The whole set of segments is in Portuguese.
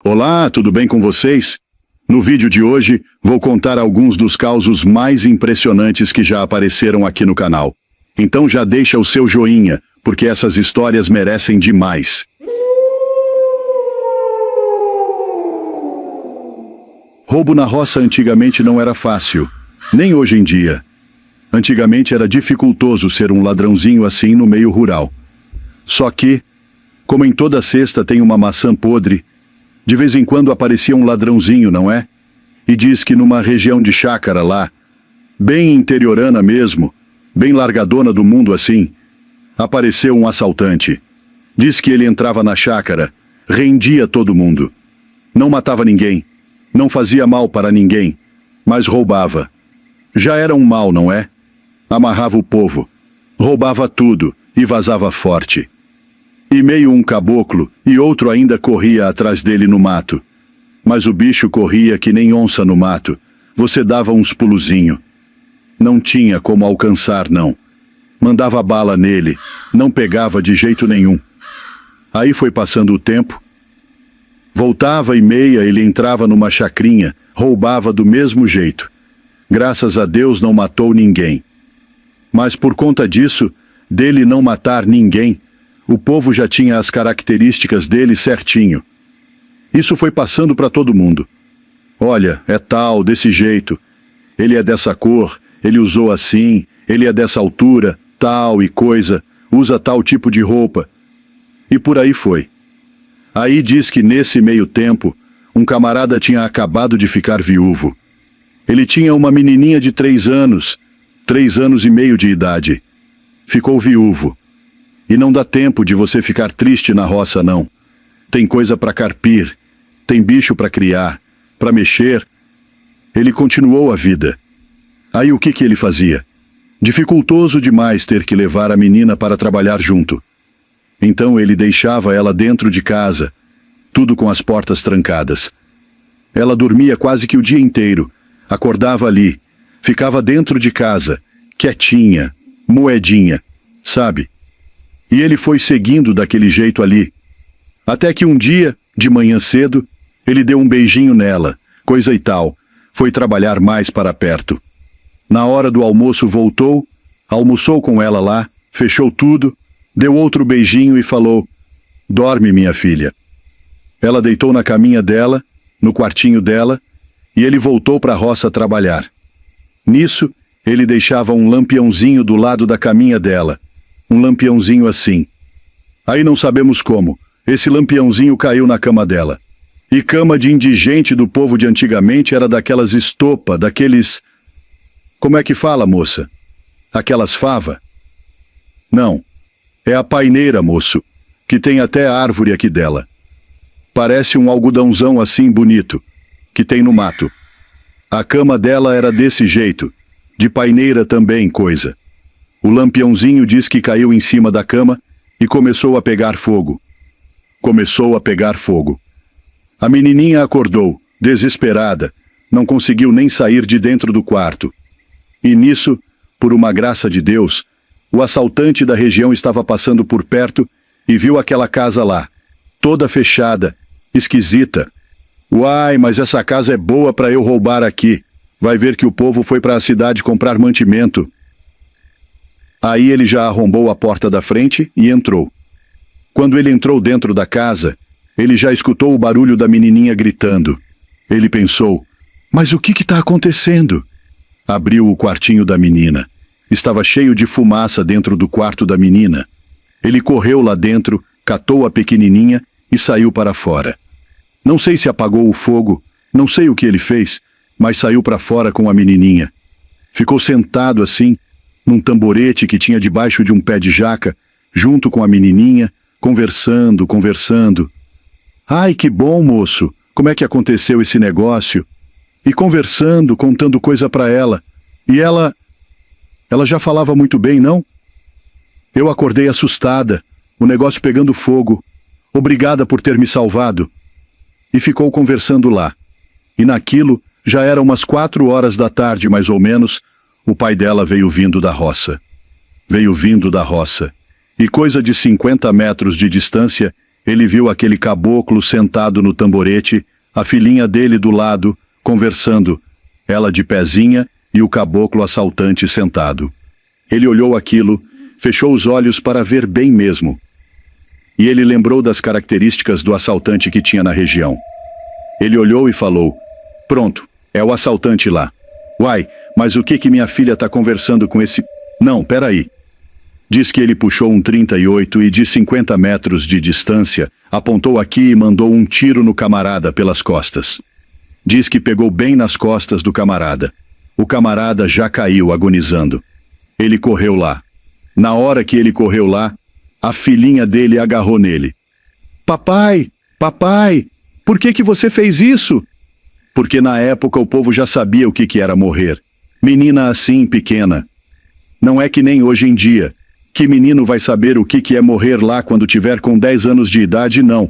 Olá, tudo bem com vocês? No vídeo de hoje, vou contar alguns dos causos mais impressionantes que já apareceram aqui no canal. Então já deixa o seu joinha, porque essas histórias merecem demais. Roubo na roça antigamente não era fácil, nem hoje em dia. Antigamente era dificultoso ser um ladrãozinho assim no meio rural. Só que, como em toda cesta tem uma maçã podre, de vez em quando aparecia um ladrãozinho, não é? E diz que numa região de chácara lá, bem interiorana mesmo, bem largadona do mundo assim, apareceu um assaltante. Diz que ele entrava na chácara, rendia todo mundo. Não matava ninguém, não fazia mal para ninguém, mas roubava. Já era um mal, não é? Amarrava o povo, roubava tudo e vazava forte. E meio um caboclo e outro ainda corria atrás dele no mato. Mas o bicho corria que nem onça no mato. Você dava uns pulozinho. Não tinha como alcançar, não. Mandava bala nele, não pegava de jeito nenhum. Aí foi passando o tempo. Voltava e meia ele entrava numa chacrinha, roubava do mesmo jeito. Graças a Deus não matou ninguém. Mas por conta disso, dele não matar ninguém, o povo já tinha as características dele certinho. Isso foi passando para todo mundo. Olha, é tal, desse jeito. Ele é dessa cor, ele usou assim, ele é dessa altura, tal e coisa, usa tal tipo de roupa. E por aí foi. Aí diz que nesse meio tempo, um camarada tinha acabado de ficar viúvo. Ele tinha uma menininha de 3 anos, 3 anos e meio de idade. Ficou viúvo. E não dá tempo de você ficar triste na roça, não. Tem coisa para carpir, tem bicho para criar, para mexer. Ele continuou a vida. Aí o que ele fazia? Dificultoso demais ter que levar a menina para trabalhar junto. Então ele deixava ela dentro de casa, tudo com as portas trancadas. Ela dormia quase que o dia inteiro, acordava ali, ficava dentro de casa, quietinha, moedinha, sabe? E ele foi seguindo daquele jeito ali. Até que um dia, de manhã cedo, ele deu um beijinho nela, coisa e tal, foi trabalhar mais para perto. Na hora do almoço voltou, almoçou com ela lá, fechou tudo, deu outro beijinho e falou: "Dorme, minha filha." Ela deitou na caminha dela, no quartinho dela, e ele voltou para a roça trabalhar. Nisso, ele deixava um lampiãozinho do lado da caminha dela, um lampiãozinho assim. Aí não sabemos como, esse lampiãozinho caiu na cama dela. E cama de indigente do povo de antigamente era daquelas estopa, daqueles... Como é que fala, moça? Aquelas fava? Não, é a paineira, moço, que tem até a árvore aqui dela. Parece um algodãozão assim bonito, que tem no mato. A cama dela era desse jeito, de paineira também, coisa. O lampiãozinho diz que caiu em cima da cama e começou a pegar fogo. Começou a pegar fogo. A menininha acordou, desesperada, não conseguiu nem sair de dentro do quarto. E nisso, por uma graça de Deus, o assaltante da região estava passando por perto e viu aquela casa lá, toda fechada, esquisita. Uai, mas essa casa é boa para eu roubar aqui. Vai ver que o povo foi para a cidade comprar mantimento. Aí ele já arrombou a porta da frente e entrou. Quando ele entrou dentro da casa, ele já escutou o barulho da menininha gritando. Ele pensou: mas o que está acontecendo? Abriu o quartinho da menina. Estava cheio de fumaça dentro do quarto da menina. Ele correu lá dentro, catou a pequenininha e saiu para fora. Não sei se apagou o fogo, não sei o que ele fez, mas saiu para fora com a menininha. Ficou sentado assim, num tamborete que tinha debaixo de um pé de jaca, junto com a menininha, conversando. Ai, que bom, moço, como é que aconteceu esse negócio? E conversando, contando coisa para ela. E ela já falava muito bem, não? Eu acordei assustada, o negócio pegando fogo. Obrigada por ter me salvado. E ficou conversando lá. E naquilo, já eram umas 4 horas da tarde, mais ou menos, o pai dela veio vindo da roça. E coisa de 50 metros de distância, Ele viu aquele caboclo sentado no tamborete, a filhinha dele do lado, conversando, ela de pezinha e o caboclo assaltante sentado. Ele olhou aquilo, fechou os olhos para ver bem mesmo. E ele lembrou das características do assaltante que tinha na região. Ele olhou e falou: pronto, é o assaltante lá. Uai, mas o que minha filha está conversando com esse... Não, peraí. Diz que ele puxou um 38 e de 50 metros de distância, apontou aqui e mandou um tiro no camarada pelas costas. Diz que pegou bem nas costas do camarada. O camarada já caiu agonizando. Ele correu lá. Na hora que ele correu lá, a filhinha dele agarrou nele. Papai, papai, por que você fez isso? Porque na época o povo já sabia o que era morrer. Menina assim, pequena. Não é que nem hoje em dia. Que menino vai saber o que é morrer lá quando tiver com 10 anos de idade, não.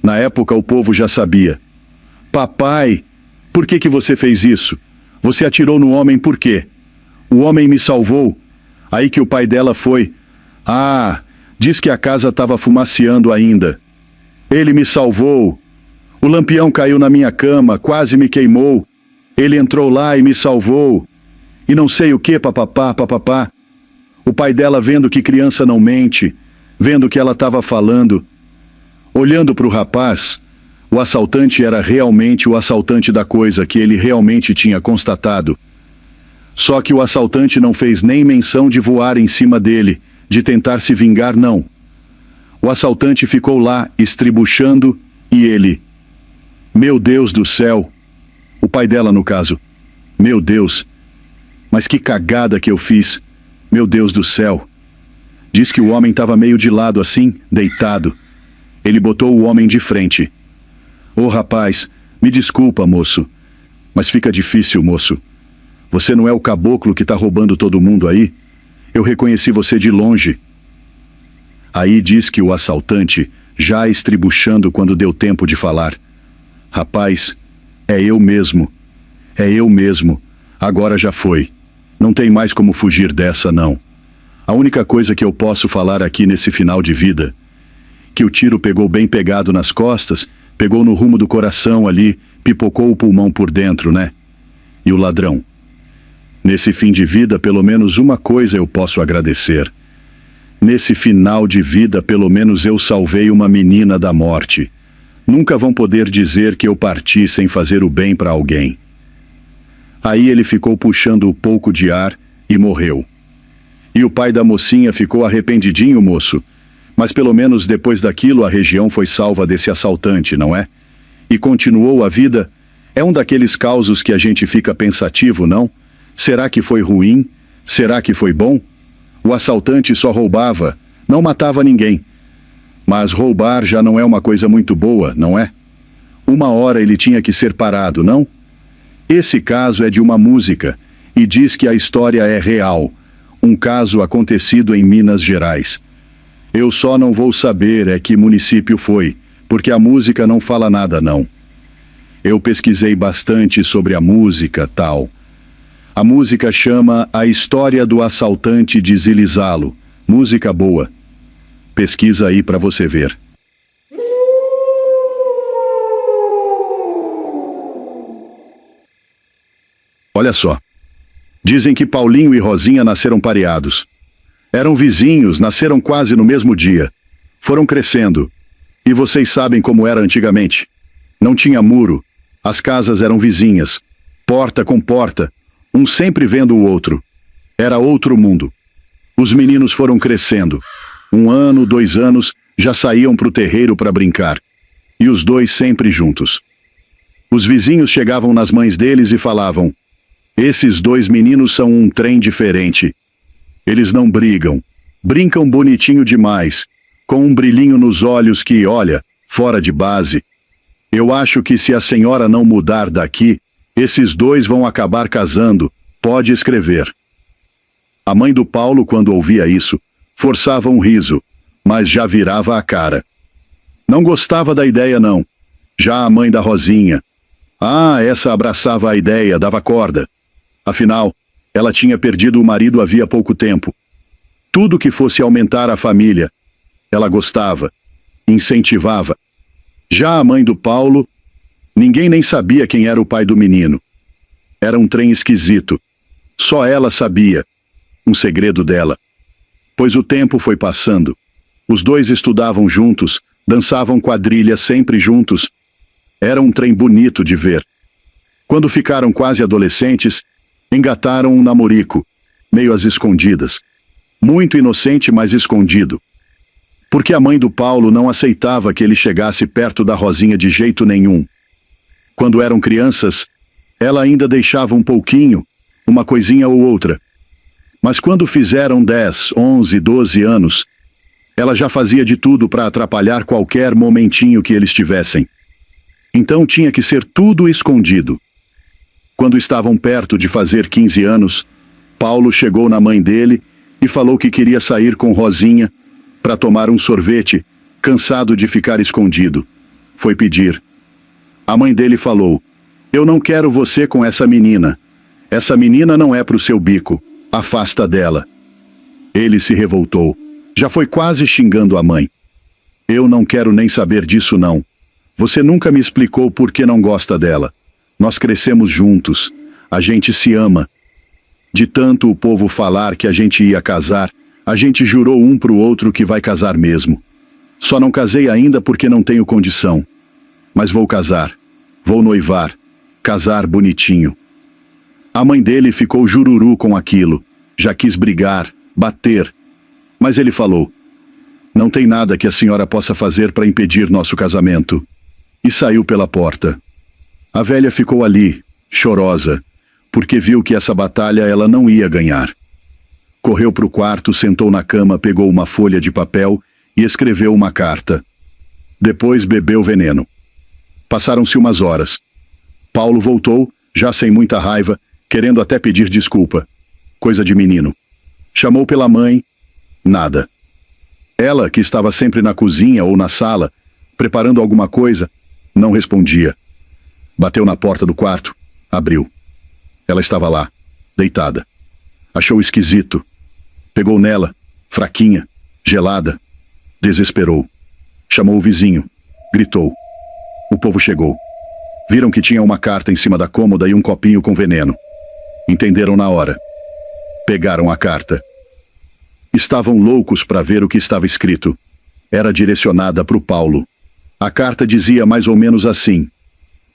Na época o povo já sabia. Papai, por que você fez isso? Você atirou no homem por quê? O homem me salvou. Aí que o pai dela foi. Ah, diz que a casa estava fumaceando ainda. Ele me salvou. O lampião caiu na minha cama, quase me queimou. Ele entrou lá e me salvou. E não sei o que, papapá, papapá. O pai dela vendo que criança não mente, vendo que ela estava falando. Olhando para o rapaz, o assaltante era realmente o assaltante da coisa que ele realmente tinha constatado. Só que o assaltante não fez nem menção de voar em cima dele, de tentar se vingar, não. O assaltante ficou lá, estribuchando, e ele... Meu Deus do céu! O pai dela, no caso. Meu Deus! Mas que cagada que eu fiz! Meu Deus do céu! Diz que o homem estava meio de lado assim, deitado. Ele botou o homem de frente. Ô rapaz, me desculpa, moço. Mas fica difícil, moço. Você não é o caboclo que está roubando todo mundo aí? Eu reconheci você de longe. Aí diz que o assaltante, já estribuchando quando deu tempo de falar. Rapaz, é eu mesmo. É eu mesmo. Agora já foi. Não tem mais como fugir dessa, não. A única coisa que eu posso falar aqui nesse final de vida, que o tiro pegou bem pegado nas costas, pegou no rumo do coração ali, pipocou o pulmão por dentro, né? E o ladrão? Nesse fim de vida, pelo menos uma coisa eu posso agradecer. Nesse final de vida, pelo menos eu salvei uma menina da morte. Nunca vão poder dizer que eu parti sem fazer o bem para alguém. Aí ele ficou puxando um pouco de ar e morreu. E o pai da mocinha ficou arrependidinho, moço. Mas pelo menos depois daquilo a região foi salva desse assaltante, não é? E continuou a vida. É um daqueles causos que a gente fica pensativo, não? Será que foi ruim? Será que foi bom? O assaltante só roubava, não matava ninguém. Mas roubar já não é uma coisa muito boa, não é? Uma hora ele tinha que ser parado, não? Esse caso é de uma música, e diz que a história é real. Um caso acontecido em Minas Gerais. Eu só não vou saber é que município foi, porque a música não fala nada, não. Eu pesquisei bastante sobre a música, tal. A música chama A História do Assaltante de Zilizalo. Música boa. Pesquisa aí para você ver. Olha só. Dizem que Paulinho e Rosinha nasceram pareados. Eram vizinhos, nasceram quase no mesmo dia. Foram crescendo. E vocês sabem como era antigamente. Não tinha muro. As casas eram vizinhas. Porta com porta. Um sempre vendo o outro. Era outro mundo. Os meninos foram crescendo. 1 ano, 2 anos, já saíam para o terreiro para brincar. E os dois sempre juntos. Os vizinhos chegavam nas mães deles e falavam: esses 2 meninos são um trem diferente. Eles não brigam. Brincam bonitinho demais, com um brilhinho nos olhos que, olha, fora de base. Eu acho que se a senhora não mudar daqui, esses 2 vão acabar casando, pode escrever. A mãe do Paulo, quando ouvia isso, forçava um riso, mas já virava a cara. Não gostava da ideia, não. Já a mãe da Rosinha. Essa abraçava a ideia, dava corda. Afinal, ela tinha perdido o marido havia pouco tempo. Tudo que fosse aumentar a família, ela gostava. incentivava. Já a mãe do Paulo, ninguém nem sabia quem era o pai do menino. Era um trem esquisito. Só ela sabia. Um segredo dela. Pois o tempo foi passando. Os dois estudavam juntos, dançavam quadrilha sempre juntos. Era um trem bonito de ver. Quando ficaram quase adolescentes, engataram um namorico, meio às escondidas. Muito inocente, mas escondido. Porque a mãe do Paulo não aceitava que ele chegasse perto da Rosinha de jeito nenhum. Quando eram crianças, ela ainda deixava um pouquinho, uma coisinha ou outra. Mas quando fizeram 10, 11, 12 anos, ela já fazia de tudo para atrapalhar qualquer momentinho que eles tivessem. Então tinha que ser tudo escondido. Quando estavam perto de fazer 15 anos, Paulo chegou na mãe dele e falou que queria sair com Rosinha para tomar um sorvete, cansado de ficar escondido. Foi pedir. A mãe dele falou: "Eu não quero você com essa menina. Essa menina não é pro seu bico. Afasta dela." Ele se revoltou. Já foi quase xingando a mãe. "Eu não quero nem saber disso não. Você nunca me explicou por que não gosta dela. Nós crescemos juntos. A gente se ama. De tanto o povo falar que a gente ia casar, a gente jurou um pro outro que vai casar mesmo. Só não casei ainda porque não tenho condição. Mas vou casar. Vou noivar. Casar bonitinho." A mãe dele ficou jururu com aquilo. Já quis brigar, bater. Mas ele falou: "Não tem nada que a senhora possa fazer para impedir nosso casamento." E saiu pela porta. A velha ficou ali, chorosa, porque viu que essa batalha ela não ia ganhar. Correu para o quarto, sentou na cama, pegou uma folha de papel e escreveu uma carta. Depois bebeu veneno. Passaram-se umas horas. Paulo voltou, já sem muita raiva, querendo até pedir desculpa. Coisa de menino. Chamou pela mãe. Nada. Ela, que estava sempre na cozinha ou na sala, preparando alguma coisa, não respondia. Bateu na porta do quarto. Abriu. Ela estava lá, deitada. Achou esquisito. Pegou nela, fraquinha, gelada. Desesperou. Chamou o vizinho. Gritou. O povo chegou. Viram que tinha uma carta em cima da cômoda e um copinho com veneno. Entenderam na hora. Pegaram a carta. Estavam loucos para ver o que estava escrito. Era direcionada para o Paulo. A carta dizia mais ou menos assim: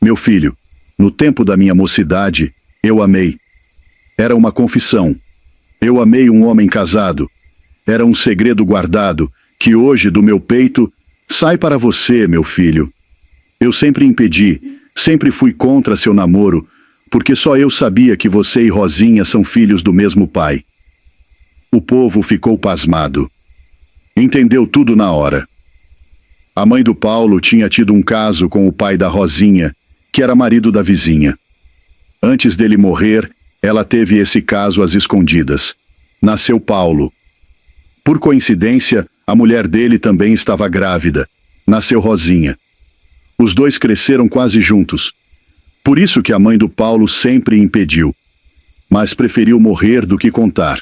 "Meu filho, no tempo da minha mocidade, eu amei. Era uma confissão. Eu amei um homem casado. Era um segredo guardado, que hoje do meu peito sai para você, meu filho. Eu sempre impedi, sempre fui contra seu namoro, porque só eu sabia que você e Rosinha são filhos do mesmo pai." O povo ficou pasmado. Entendeu tudo na hora. A mãe do Paulo tinha tido um caso com o pai da Rosinha, que era marido da vizinha. Antes dele morrer, ela teve esse caso às escondidas. Nasceu Paulo. Por coincidência, a mulher dele também estava grávida. Nasceu Rosinha. Os dois cresceram quase juntos. Por isso que a mãe do Paulo sempre impediu. Mas preferiu morrer do que contar.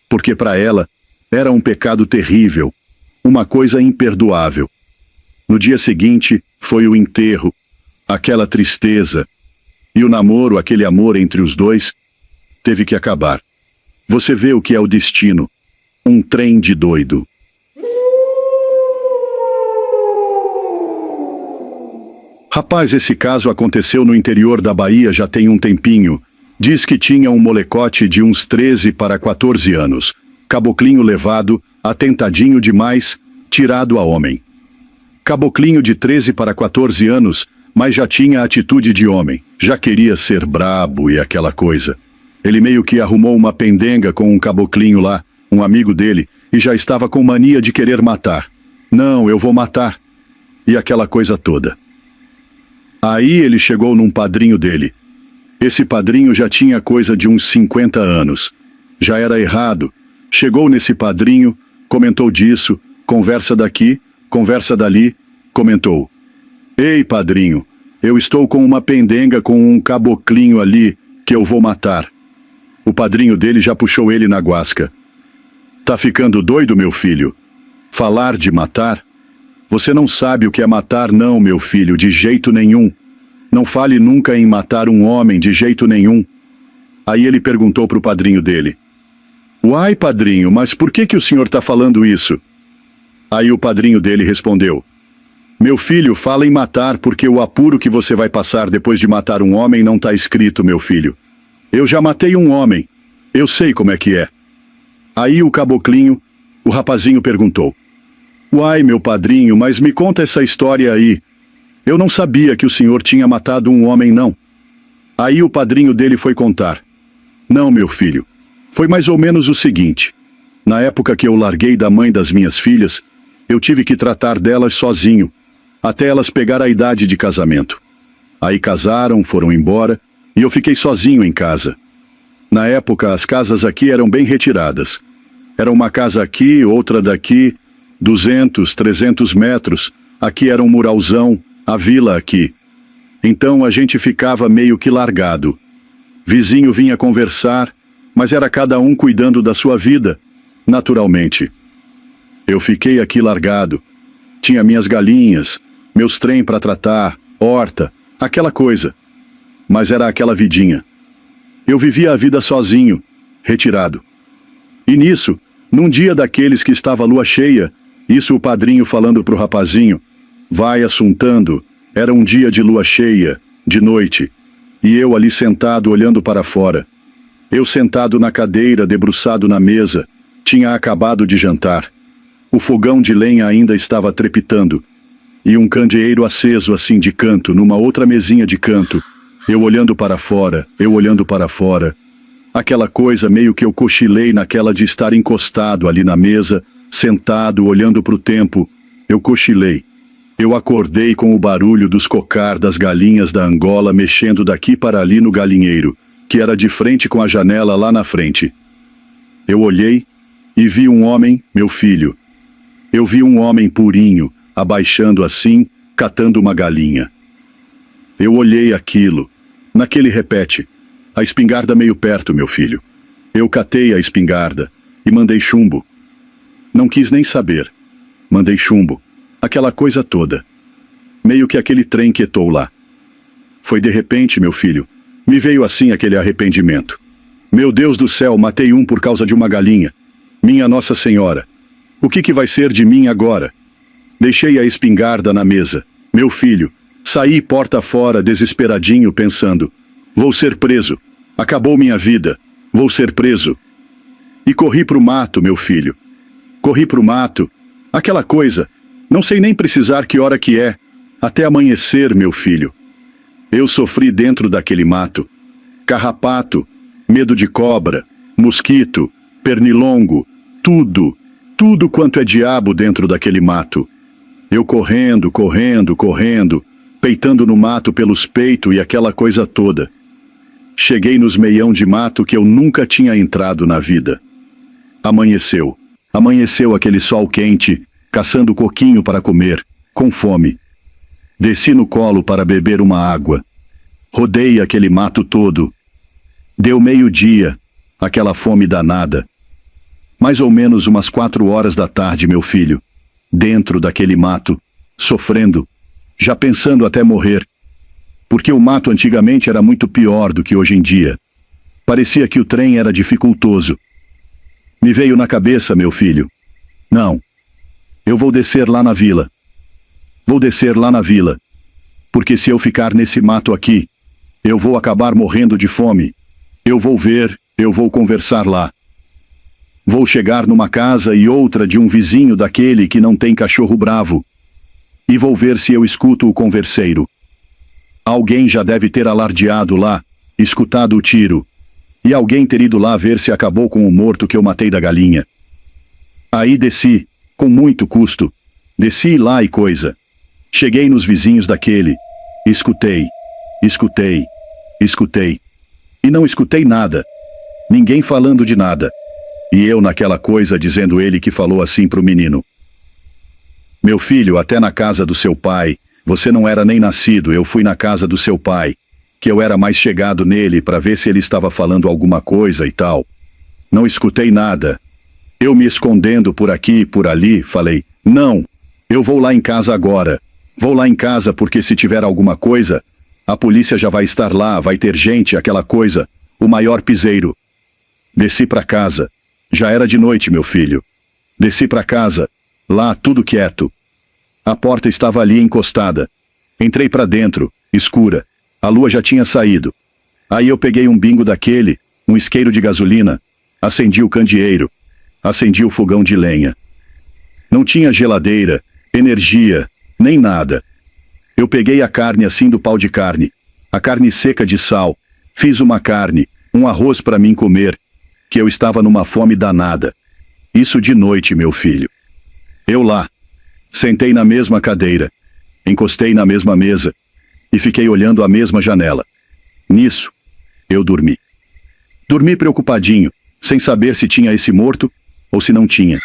Porque para ela, era um pecado terrível, uma coisa imperdoável. No dia seguinte, foi o enterro, aquela tristeza. E o namoro, aquele amor entre os dois, teve que acabar. Você vê o que é o destino. Um trem de doido. Rapaz, esse caso aconteceu no interior da Bahia já tem um tempinho. Diz que tinha um molecote de uns 13 para 14 anos. Caboclinho levado, atentadinho demais, tirado a homem. Caboclinho de 13 para 14 anos, mas já tinha atitude de homem. Já queria ser brabo e aquela coisa. Ele meio que arrumou uma pendenga com um caboclinho lá, um amigo dele, e já estava com mania de querer matar. "Não, eu vou matar." E aquela coisa toda. Aí ele chegou num padrinho dele. Esse padrinho já tinha coisa de uns 50 anos. Já era errado. Chegou nesse padrinho, comentou disso, conversa daqui, conversa dali, comentou: "Ei, padrinho, eu estou com uma pendenga com um caboclinho ali que eu vou matar." O padrinho dele já puxou ele na guasca. "Tá ficando doido, meu filho? Falar de matar? Você não sabe o que é matar, não, meu filho, de jeito nenhum. Não fale nunca em matar um homem, de jeito nenhum. Aí ele perguntou para o padrinho dele: Uai, padrinho, mas por que o senhor está falando isso? Aí o padrinho dele respondeu: Meu filho, fala em matar porque o apuro que você vai passar depois de matar um homem não está escrito, meu filho. Eu já matei um homem. Eu sei como é que é. Aí o caboclinho, o rapazinho perguntou: Uai, meu padrinho, mas me conta essa história aí. Eu não sabia que o senhor tinha matado um homem, não. Aí o padrinho dele foi contar: Não, meu filho. Foi mais ou menos o seguinte. Na época que eu larguei da mãe das minhas filhas, eu tive que tratar delas sozinho, até elas pegar a idade de casamento. Aí casaram, foram embora, e eu fiquei sozinho em casa. Na época, as casas aqui eram bem retiradas. Era uma casa aqui, outra daqui, 200, 300 metros. Aqui era um muralzão, a vila aqui. Então a gente ficava meio que largado. Vizinho vinha conversar, mas era cada um cuidando da sua vida, naturalmente. Eu fiquei aqui largado. Tinha minhas galinhas, meus trem para tratar, horta, aquela coisa. Mas era aquela vidinha. Eu vivia a vida sozinho, retirado. E nisso, num dia daqueles que estava a lua cheia, isso o padrinho falando pro rapazinho: Vai assuntando, era um dia de lua cheia, de noite, e eu ali sentado olhando para fora. Eu sentado na cadeira, debruçado na mesa, tinha acabado de jantar. O fogão de lenha ainda estava trepitando, e um candeeiro aceso assim de canto, numa outra mesinha de canto, eu olhando para fora, eu olhando para fora. Aquela coisa meio que eu cochilei naquela de estar encostado ali na mesa, sentado, olhando para o tempo, eu cochilei. Eu acordei com o barulho dos cocar das galinhas da Angola mexendo daqui para ali no galinheiro, que era de frente com a janela lá na frente. Eu olhei e vi um homem, meu filho. Eu vi um homem purinho, abaixando assim, catando uma galinha. Eu olhei aquilo, naquele repete, a espingarda meio perto, meu filho. Eu catei a espingarda e mandei chumbo. Não quis nem saber. Mandei chumbo. Aquela coisa toda. Meio que aquele trem quietou lá. Foi de repente, meu filho. Me veio assim aquele arrependimento. Meu Deus do céu, matei um por causa de uma galinha. Minha Nossa Senhora. O que vai ser de mim agora? Deixei a espingarda na mesa. Meu filho. Saí porta fora, desesperadinho, pensando: Vou ser preso. Acabou minha vida. Vou ser preso. E corri pro mato, meu filho. Corri pro mato. Aquela coisa. Não sei nem precisar que hora que é. Até amanhecer, meu filho. Eu sofri dentro daquele mato. Carrapato, medo de cobra, mosquito, pernilongo, tudo. Tudo quanto é diabo dentro daquele mato. Eu correndo, correndo, correndo, peitando no mato pelos peitos e aquela coisa toda. Cheguei nos meião de mato que eu nunca tinha entrado na vida. Amanheceu. Amanheceu aquele sol quente, caçando coquinho para comer, com fome. Desci no colo para beber uma água. Rodei aquele mato todo. Deu meio-dia, aquela fome danada. Mais ou menos umas 4 horas da tarde, meu filho, dentro daquele mato, sofrendo, já pensando até morrer. Porque o mato antigamente era muito pior do que hoje em dia. Parecia que o trem era dificultoso. Me veio na cabeça, meu filho: Não, eu vou descer lá na vila. Vou descer lá na vila. Porque se eu ficar nesse mato aqui, eu vou acabar morrendo de fome. Eu vou ver, eu vou conversar lá. Vou chegar numa casa e outra de um vizinho daquele que não tem cachorro bravo. E vou ver se eu escuto o converseiro. Alguém já deve ter alardeado lá, escutado o tiro. E alguém ter ido lá ver se acabou com o morto que eu matei da galinha. Aí desci, com muito custo. Desci lá e coisa. Cheguei nos vizinhos daquele. Escutei, escutei, escutei. E não escutei nada. Ninguém falando de nada. E eu naquela coisa dizendo ele que falou assim pro menino: Meu filho, até na casa do seu pai, você não era nem nascido, eu fui na casa do seu pai, que eu era mais chegado nele para ver se ele estava falando alguma coisa e tal. Não escutei nada. Eu me escondendo por aqui e por ali, falei: Não, Eu vou lá em casa agora. Vou lá em casa porque se tiver alguma coisa, a polícia já vai estar lá, vai ter gente, aquela coisa, o maior piseiro. Desci para casa. Já era de noite, meu filho. Desci para casa. Lá, tudo quieto. A porta estava ali encostada. Entrei para dentro, escura. A lua já tinha saído. Aí eu peguei um bingo daquele, um isqueiro de gasolina, acendi o candeeiro, acendi o fogão de lenha. Não tinha geladeira, energia, nem nada. Eu peguei a carne assim do pau de carne, a carne seca de sal, fiz uma carne, um arroz para mim comer, que eu estava numa fome danada. Isso de noite, meu filho. Eu lá, sentei na mesma cadeira, encostei na mesma mesa e fiquei olhando a mesma janela. Nisso, eu dormi. Dormi preocupadinho, sem saber se tinha esse morto ou se não tinha,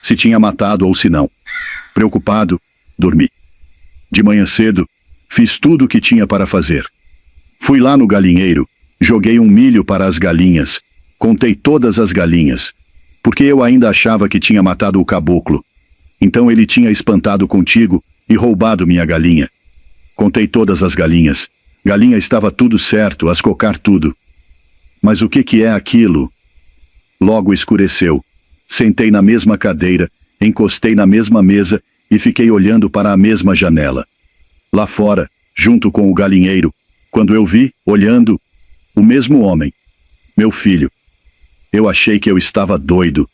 se tinha matado ou se não. Preocupado, dormi. De manhã cedo, fiz tudo o que tinha para fazer. Fui lá no galinheiro, joguei um milho para as galinhas, contei todas as galinhas, porque eu ainda achava que tinha matado o caboclo. Então ele tinha espantado contigo e roubado minha galinha. Contei todas as galinhas. Galinha estava tudo certo, as cocar tudo. Mas o que é aquilo? Logo escureceu. Sentei na mesma cadeira, encostei na mesma mesa e fiquei olhando para a mesma janela. Lá fora, junto com o galinheiro, quando eu vi, olhando, o mesmo homem. Meu filho. Eu achei que eu estava doido.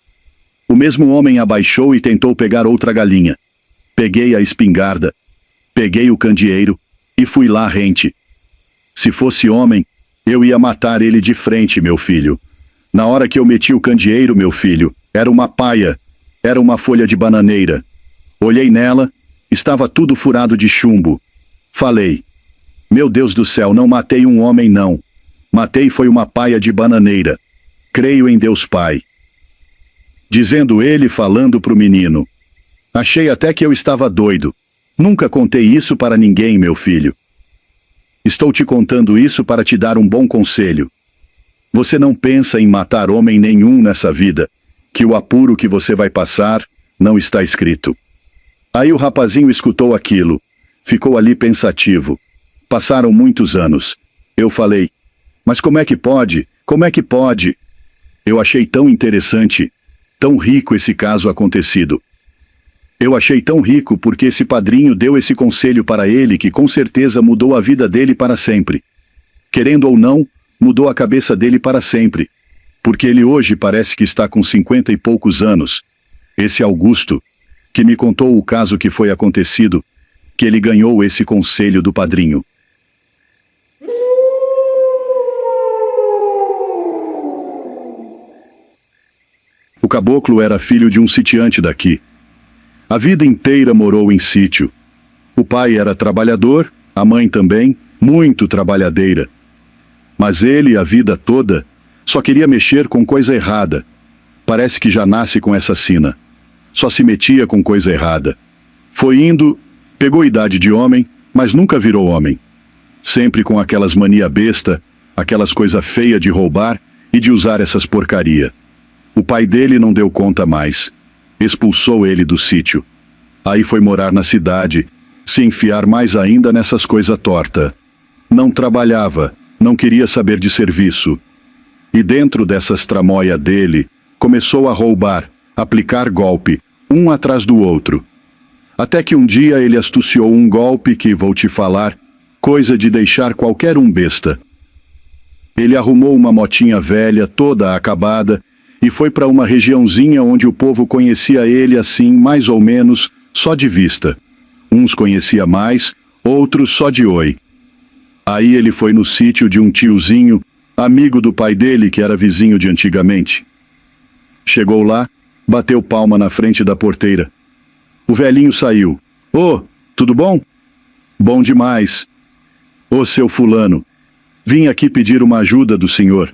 O mesmo homem abaixou e tentou pegar outra galinha. Peguei a espingarda, peguei o candeeiro e fui lá rente. Se fosse homem, eu ia matar ele de frente, meu filho. Na hora que eu meti o candeeiro, meu filho, era uma paia, era uma folha de bananeira. Olhei nela, estava tudo furado de chumbo. Falei, meu Deus do céu, não matei um homem não. Matei foi uma paia de bananeira. Creio em Deus Pai. Dizendo ele falando pro menino. Achei até que eu estava doido. Nunca contei isso para ninguém, meu filho. Estou te contando isso para te dar um bom conselho. Você não pensa em matar homem nenhum nessa vida, que o apuro que você vai passar não está escrito. Aí o rapazinho escutou aquilo, ficou ali pensativo. Passaram muitos anos. Eu falei, mas como é que pode? Como é que pode? Eu achei tão interessante, tão rico esse caso acontecido. Eu achei tão rico porque esse padrinho deu esse conselho para ele que com certeza mudou a vida dele para sempre. Querendo ou não, mudou a cabeça dele para sempre. Porque ele hoje parece que está com 50 e poucos anos. Esse Augusto, que me contou o caso que foi acontecido, que ele ganhou esse conselho do padrinho. O caboclo era filho de um sitiante daqui. A vida inteira morou em sítio. O pai era trabalhador, a mãe também, muito trabalhadeira. Mas ele, a vida toda, só queria mexer com coisa errada. Parece que já nasce com essa sina. Só se metia com coisa errada. Foi indo, pegou idade de homem, mas nunca virou homem. Sempre com aquelas mania besta, aquelas coisa feia de roubar e de usar essas porcaria. O pai dele não deu conta mais. Expulsou ele do sítio. Aí foi morar na cidade, se enfiar mais ainda nessas coisas torta. Não trabalhava, não queria saber de serviço. E dentro dessas tramóia dele, começou a roubar, aplicar golpe, um atrás do outro. Até que um dia ele astuciou um golpe que, vou te falar, coisa de deixar qualquer um besta. Ele arrumou uma motinha velha, toda acabada, e foi para uma regiãozinha onde o povo conhecia ele assim, mais ou menos, só de vista. Uns conhecia mais, outros só de oi. Aí ele foi no sítio de um tiozinho, amigo do pai dele, que era vizinho de antigamente. Chegou lá, bateu palma na frente da porteira. O velhinho saiu. Ô, tudo bom? Bom demais. Ô, seu fulano, vim aqui pedir uma ajuda do senhor.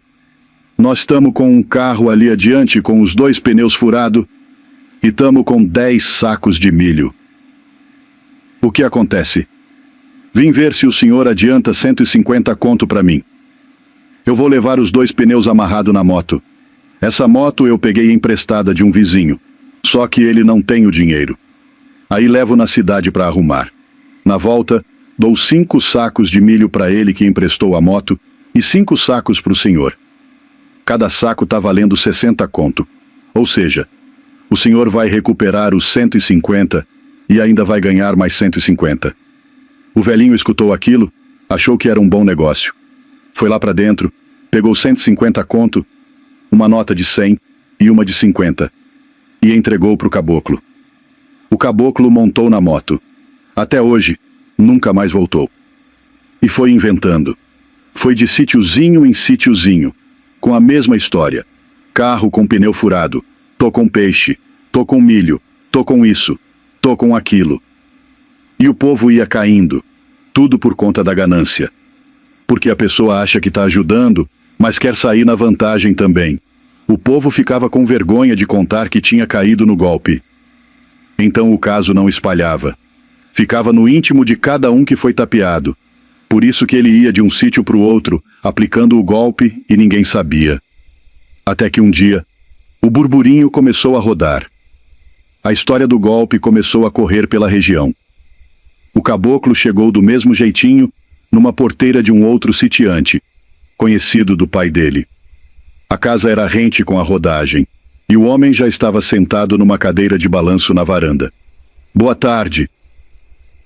Nós estamos com um carro ali adiante com os 2 pneus furados e estamos com 10 sacos de milho. O que acontece? Vim ver se o senhor adianta 150 conto para mim. Eu vou levar os 2 pneus amarrados na moto. Essa moto eu peguei emprestada de um vizinho, só que ele não tem o dinheiro. Aí levo na cidade para arrumar. Na volta, dou 5 sacos de milho para ele que emprestou a moto e 5 sacos para o senhor. Cada saco tá valendo 60 conto. Ou seja, o senhor vai recuperar os 150 e ainda vai ganhar mais 150. O velhinho escutou aquilo, achou que era um bom negócio. Foi lá para dentro, pegou 150 conto, uma nota de 100 e uma de 50, e entregou para o caboclo. O caboclo montou na moto. Até hoje, nunca mais voltou. E foi inventando. Foi de sítiozinho em sítiozinho, com a mesma história. Carro com pneu furado, tô com peixe, tô com milho, tô com isso, tô com aquilo. E o povo ia caindo, tudo por conta da ganância. Porque a pessoa acha que está ajudando, mas quer sair na vantagem também. O povo ficava com vergonha de contar que tinha caído no golpe. Então o caso não espalhava. Ficava no íntimo de cada um que foi tapeado. Por isso que ele ia de um sítio para o outro, aplicando o golpe e ninguém sabia. Até que um dia, o burburinho começou a rodar. A história do golpe começou a correr pela região. O caboclo chegou do mesmo jeitinho, numa porteira de um outro sitiante, conhecido do pai dele. A casa era rente com a rodagem, e o homem já estava sentado numa cadeira de balanço na varanda. Boa tarde.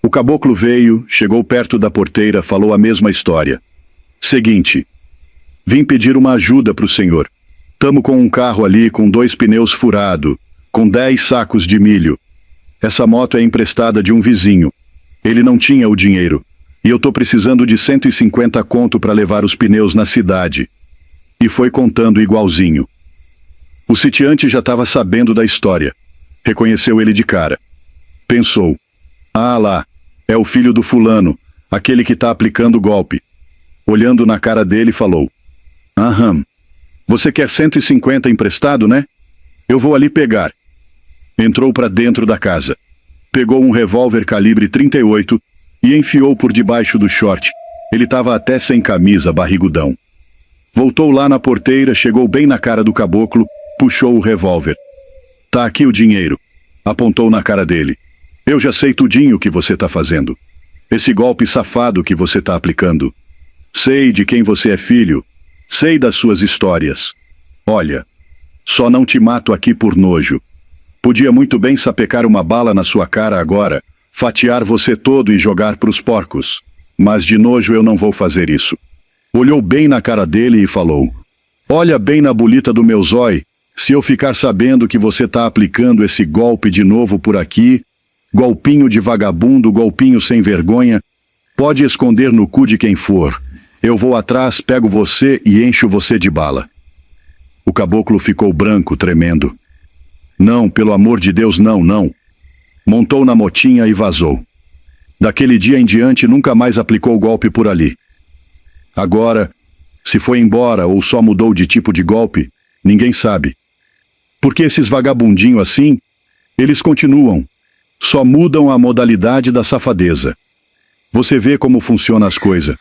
O caboclo veio, chegou perto da porteira, falou a mesma história. Seguinte, vim pedir uma ajuda para o senhor. Tamo com um carro ali com 2 pneus furado, com 10 sacos de milho. Essa moto é emprestada de um vizinho. Ele não tinha o dinheiro, e eu tô precisando de 150 conto para levar os pneus na cidade. E foi contando igualzinho. O sitiante já estava sabendo da história. Reconheceu ele de cara. Pensou, ah lá, é o filho do fulano, aquele que tá aplicando o golpe. Olhando na cara dele, falou, aham, você quer 150 emprestado, né? Eu vou ali pegar. Entrou para dentro da casa. Pegou um revólver calibre 38 e enfiou por debaixo do short. Ele estava até sem camisa, barrigudão. Voltou lá na porteira, chegou bem na cara do caboclo, puxou o revólver. Tá aqui o dinheiro. Apontou na cara dele. Eu já sei tudinho o que você tá fazendo. Esse golpe safado que você tá aplicando. Sei de quem você é filho. Sei das suas histórias. Olha, só não te mato aqui por nojo. Podia muito bem sapecar uma bala na sua cara agora, fatiar você todo e jogar pros porcos. Mas de nojo eu não vou fazer isso. Olhou bem na cara dele e falou, olha bem na bolita do meu zói, se eu ficar sabendo que você tá aplicando esse golpe de novo por aqui, golpinho de vagabundo, golpinho sem vergonha, pode esconder no cu de quem for. Eu vou atrás, pego você e encho você de bala. O caboclo ficou branco, tremendo. Não, pelo amor de Deus, não, não. Montou na motinha e vazou. Daquele dia em diante nunca mais aplicou o golpe por ali. Agora, se foi embora ou só mudou de tipo de golpe, ninguém sabe. Porque esses vagabundinhos assim, eles continuam. Só mudam a modalidade da safadeza. Você vê como funcionam as coisas.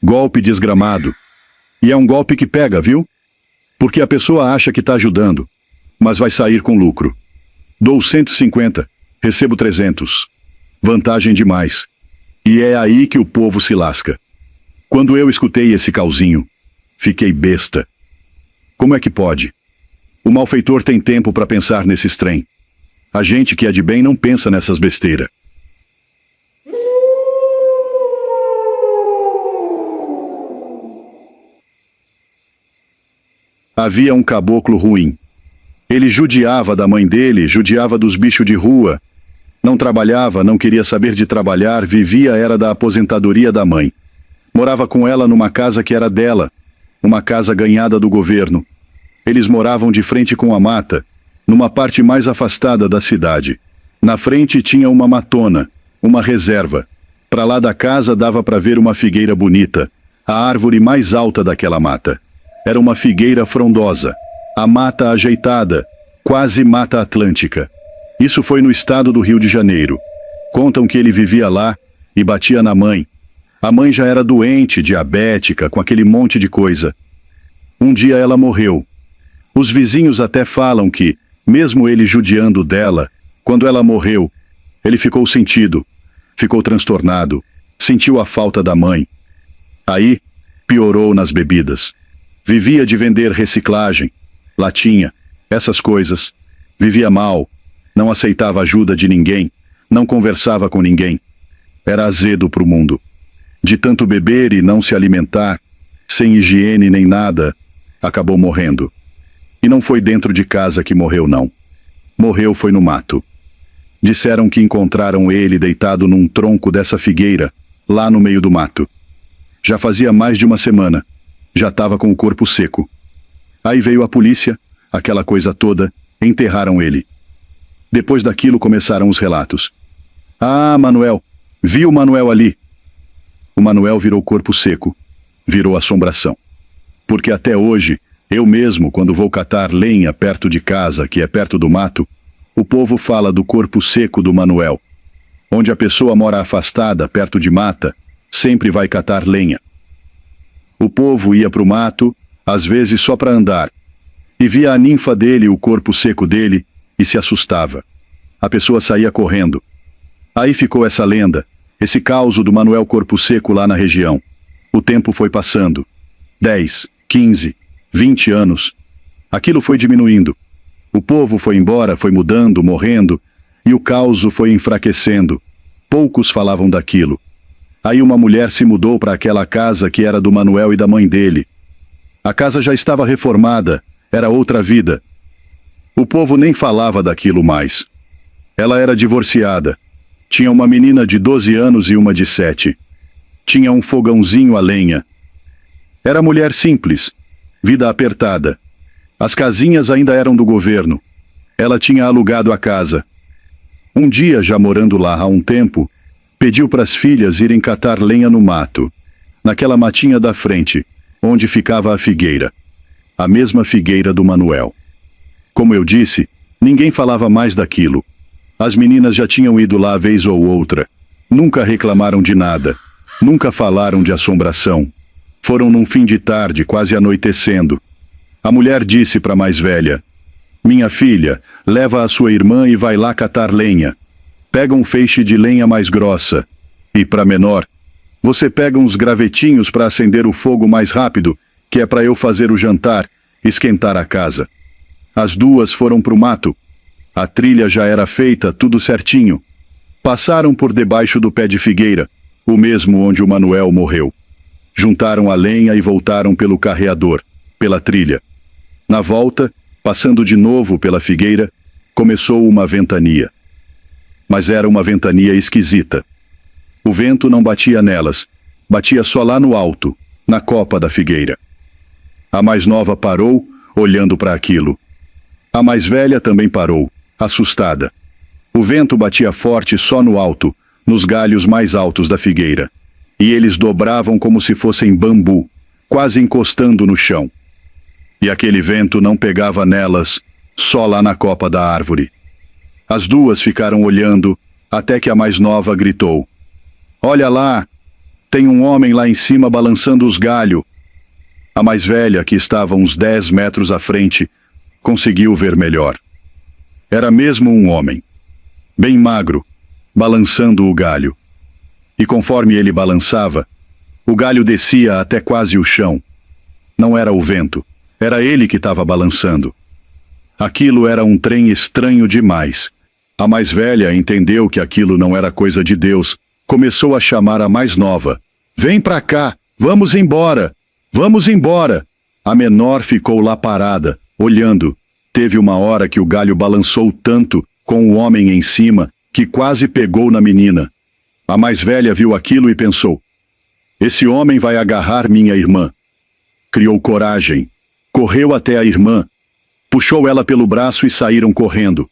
Golpe desgramado. E é um golpe que pega, viu? Porque a pessoa acha que está ajudando, mas vai sair com lucro. Dou 150, recebo 300. Vantagem demais. E é aí que o povo se lasca. Quando eu escutei esse cauzinho, fiquei besta. Como é que pode? O malfeitor tem tempo para pensar nesses trem. A gente que é de bem não pensa nessas besteiras. Havia um caboclo ruim. Ele judiava da mãe dele, judiava dos bichos de rua. Não trabalhava, não queria saber de trabalhar, vivia era da aposentadoria da mãe. Morava com ela numa casa que era dela, uma casa ganhada do governo. Eles moravam de frente com a mata, numa parte mais afastada da cidade. Na frente tinha uma matona, uma reserva. Para lá da casa dava para ver uma figueira bonita, a árvore mais alta daquela mata. Era uma figueira frondosa, a mata ajeitada, quase Mata Atlântica. Isso foi no estado do Rio de Janeiro. Contam que ele vivia lá e batia na mãe. A mãe já era doente, diabética, com aquele monte de coisa. Um dia ela morreu. Os vizinhos até falam que, mesmo ele judiando dela, quando ela morreu, Ele ficou sentido, ficou transtornado, sentiu a falta da mãe. Aí, piorou nas bebidas. Vivia de vender reciclagem, latinha, essas coisas. Vivia mal, não aceitava ajuda de ninguém, não conversava com ninguém. Era azedo pro mundo. De tanto beber e não se alimentar, sem higiene nem nada, acabou morrendo. E não foi dentro de casa que morreu, não. Morreu foi no mato. Disseram que encontraram ele deitado num tronco dessa figueira, lá no meio do mato. Já fazia mais de uma semana. Já estava com o corpo seco. Aí veio a polícia, aquela coisa toda, enterraram ele. Depois daquilo começaram os relatos. Ah, Manuel, vi o Manuel ali. O Manuel virou corpo seco, virou assombração. Porque até hoje, eu mesmo, quando vou catar lenha perto de casa, que é perto do mato, o povo fala do corpo seco do Manuel. Onde a pessoa mora afastada, perto de mata, sempre vai catar lenha. O povo ia pro mato, às vezes só para andar, e via a ninfa dele, o corpo seco dele, e se assustava. A pessoa saía correndo. Aí ficou essa lenda, esse causo do Manuel Corpo Seco lá na região. O tempo foi passando. 10, 15, 20 anos. Aquilo foi diminuindo. O povo foi embora, foi mudando, morrendo, e o causo foi enfraquecendo. Poucos falavam daquilo. Aí uma mulher se mudou para aquela casa que era do Manuel e da mãe dele. A casa já estava reformada, era outra vida. O povo nem falava daquilo mais. Ela era divorciada. Tinha uma menina de 12 anos e uma de 7. Tinha um fogãozinho a lenha. Era mulher simples, vida apertada. As casinhas ainda eram do governo. Ela tinha alugado a casa. Um dia, já morando lá há um tempo, pediu para as filhas irem catar lenha no mato, naquela matinha da frente, onde ficava a figueira. A mesma figueira do Manuel. Como eu disse, ninguém falava mais daquilo. As meninas já tinham ido lá vez ou outra. Nunca reclamaram de nada. Nunca falaram de assombração. Foram num fim de tarde, quase anoitecendo. A mulher disse para a mais velha: "Minha filha, leva a sua irmã e vai lá catar lenha. Pega um feixe de lenha mais grossa. E para menor, você pega uns gravetinhos para acender o fogo mais rápido, que é para eu fazer o jantar, esquentar a casa." As duas foram pro mato. A trilha já era feita, tudo certinho. Passaram por debaixo do pé de figueira, o mesmo onde o Manuel morreu. Juntaram a lenha e voltaram pelo carreador, pela trilha. Na volta, passando de novo pela figueira, começou uma ventania. Mas era uma ventania esquisita. O vento não batia nelas, batia só lá no alto, na copa da figueira. A mais nova parou, olhando para aquilo. A mais velha também parou, assustada. O vento batia forte só no alto, nos galhos mais altos da figueira. E eles dobravam como se fossem bambu, quase encostando no chão. E aquele vento não pegava nelas, só lá na copa da árvore. As duas ficaram olhando, até que a mais nova gritou: "Olha lá! Tem um homem lá em cima balançando os galhos." A mais velha, que estava uns 10 metros à frente, conseguiu ver melhor. Era mesmo um homem, bem magro, balançando o galho. E conforme ele balançava, o galho descia até quase o chão. Não era o vento, era ele que estava balançando. Aquilo era um trem estranho demais. A mais velha entendeu que aquilo não era coisa de Deus, começou a chamar a mais nova: "Vem pra cá, vamos embora, vamos embora." A menor ficou lá parada, olhando. Teve uma hora que o galho balançou tanto, com o homem em cima, que quase pegou na menina. A mais velha viu aquilo e pensou: "Esse homem vai agarrar minha irmã." Criou coragem, correu até a irmã, puxou ela pelo braço e saíram correndo.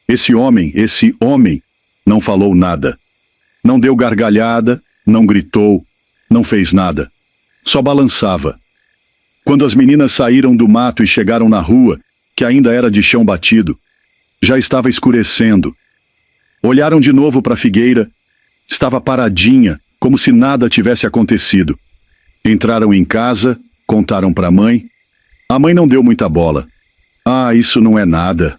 Esse homem, não falou nada. Não deu gargalhada, não gritou, não fez nada. Só balançava. Quando as meninas saíram do mato e chegaram na rua, que ainda era de chão batido, já estava escurecendo. Olharam de novo para a figueira. Estava paradinha, como se nada tivesse acontecido. Entraram em casa, contaram para a mãe. A mãe não deu muita bola. "Ah, isso não é nada."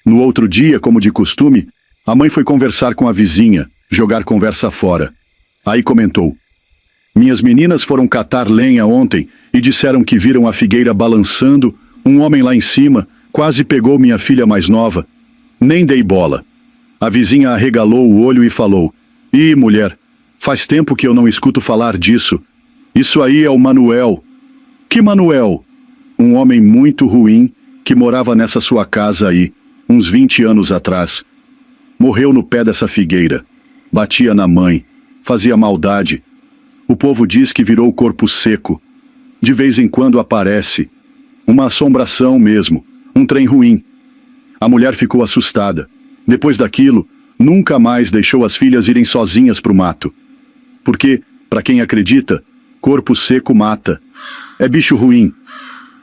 No outro dia, como de costume, A mãe foi conversar com a vizinha, jogar conversa fora. Aí comentou: minhas meninas foram catar lenha ontem e disseram que viram a figueira balançando, um homem lá em cima quase pegou minha filha mais nova. Nem dei bola. A vizinha arregalou o olho e falou: ih, mulher, faz tempo que eu não escuto falar disso. Isso aí é o Manuel. Que Manuel? Um homem muito ruim que morava nessa sua casa aí, uns 20 anos atrás. Morreu no pé dessa figueira. Batia na mãe, fazia maldade. O povo diz que virou corpo seco. De vez em quando aparece. Uma assombração mesmo, um trem ruim. A mulher ficou assustada. Depois daquilo, nunca mais deixou as filhas irem sozinhas para o mato. Porque, para quem acredita, corpo seco mata. É bicho ruim.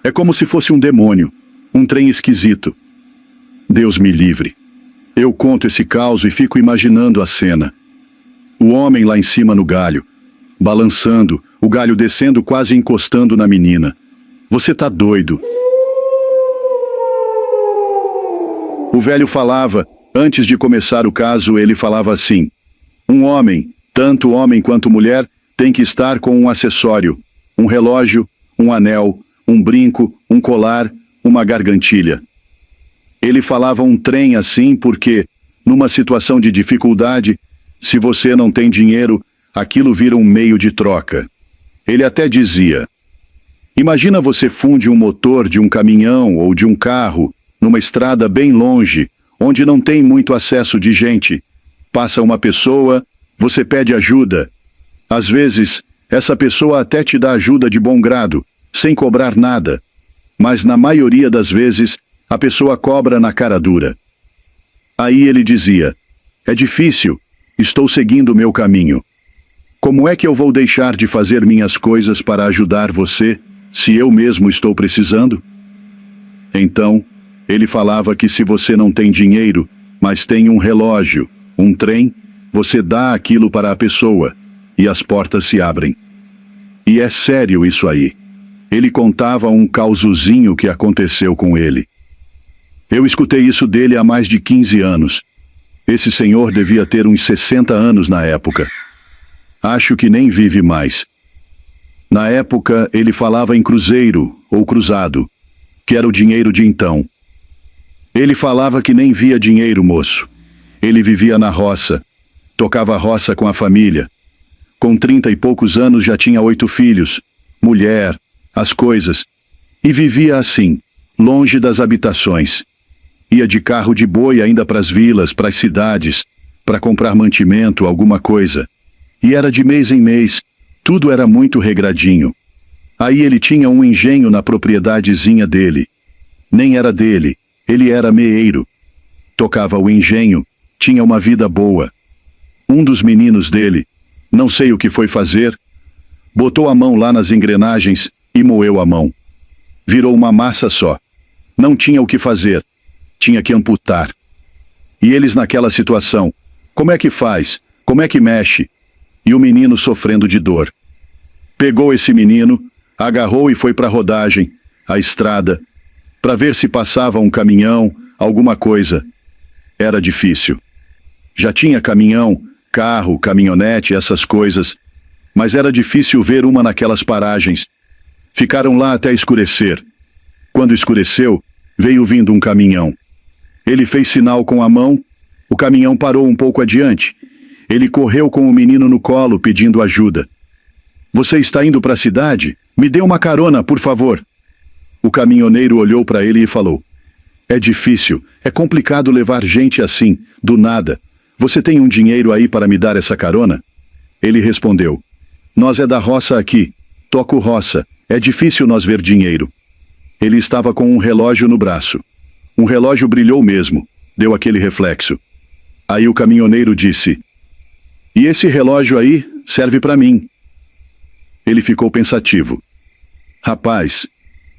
É como se fosse um demônio, um trem esquisito. Deus me livre. Eu conto esse caos e fico imaginando a cena. O homem lá em cima no galho, balançando, o galho descendo quase encostando na menina. Você tá doido. O velho falava, antes de começar o caso ele falava assim: um homem, tanto homem quanto mulher, tem que estar com um acessório, um relógio, um anel, um brinco, um colar, uma gargantilha. Ele falava um trem assim porque, numa situação de dificuldade, se você não tem dinheiro, aquilo vira um meio de troca. Ele até dizia: imagina você funde um motor de um caminhão ou de um carro, numa estrada bem longe, onde não tem muito acesso de gente. Passa uma pessoa, você pede ajuda. Às vezes, essa pessoa até te dá ajuda de bom grado, sem cobrar nada. Mas na maioria das vezes, a pessoa cobra na cara dura. Aí ele dizia: é difícil, estou seguindo o meu caminho. Como é que eu vou deixar de fazer minhas coisas para ajudar você, se eu mesmo estou precisando? Então, ele falava que se você não tem dinheiro, mas tem um relógio, um trem, você dá aquilo para a pessoa, e as portas se abrem. E é sério isso aí. Ele contava um causozinho que aconteceu com ele. Eu escutei isso dele há mais de 15 anos. Esse senhor devia ter uns 60 anos na época. Acho que nem vive mais. Na época, ele falava em cruzeiro, ou cruzado, que era o dinheiro de então. Ele falava que nem via dinheiro, moço. Ele vivia na roça, tocava roça com a família. Com 30 e poucos anos já tinha 8 filhos, mulher, as coisas. E vivia assim, longe das habitações. Ia de carro de boi ainda para as vilas, para as cidades, para comprar mantimento, alguma coisa. E era de mês em mês, tudo era muito regradinho. Aí ele tinha um engenho na propriedadezinha dele. Nem era dele, ele era meeiro. Tocava o engenho, tinha uma vida boa. Um dos meninos dele, não sei o que foi fazer, botou a mão lá nas engrenagens e moeu a mão. Virou uma massa só. Não tinha o que fazer. Tinha que amputar. E eles naquela situação, como é que faz? Como é que mexe? E o menino sofrendo de dor. Pegou esse menino, agarrou e foi para a rodagem, a estrada, para ver se passava um caminhão, alguma coisa. Era difícil. Já tinha caminhão, carro, caminhonete, essas coisas, mas era difícil ver uma naquelas paragens. Ficaram lá até escurecer. Quando escureceu, veio vindo um caminhão. Ele fez sinal com a mão, o caminhão parou um pouco adiante. Ele correu com o menino no colo pedindo ajuda. Você está indo para a cidade? Me dê uma carona, por favor. O caminhoneiro olhou para ele e falou: é difícil, é complicado levar gente assim, do nada. Você tem um dinheiro aí para me dar essa carona? Ele respondeu: nós é da roça aqui, toco roça, é difícil nós ver dinheiro. Ele estava com um relógio no braço. Um relógio brilhou mesmo, deu aquele reflexo. Aí o caminhoneiro disse: e esse relógio aí serve para mim. Ele ficou pensativo. Rapaz,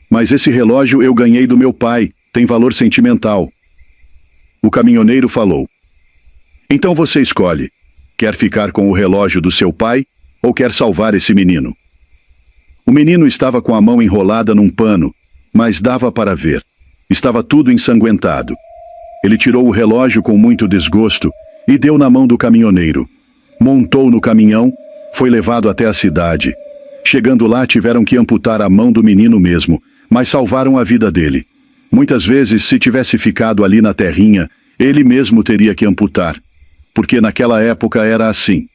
mas esse relógio eu ganhei do meu pai, tem valor sentimental. O caminhoneiro falou: então você escolhe, quer ficar com o relógio do seu pai ou quer salvar esse menino? O menino estava com a mão enrolada num pano, mas dava para ver. Estava tudo ensanguentado. Ele tirou o relógio com muito desgosto e deu na mão do caminhoneiro. Montou no caminhão, foi levado até a cidade. Chegando lá, tiveram que amputar a mão do menino mesmo, mas salvaram a vida dele. Muitas vezes, se tivesse ficado ali na terrinha, ele mesmo teria que amputar. Porque naquela época era assim.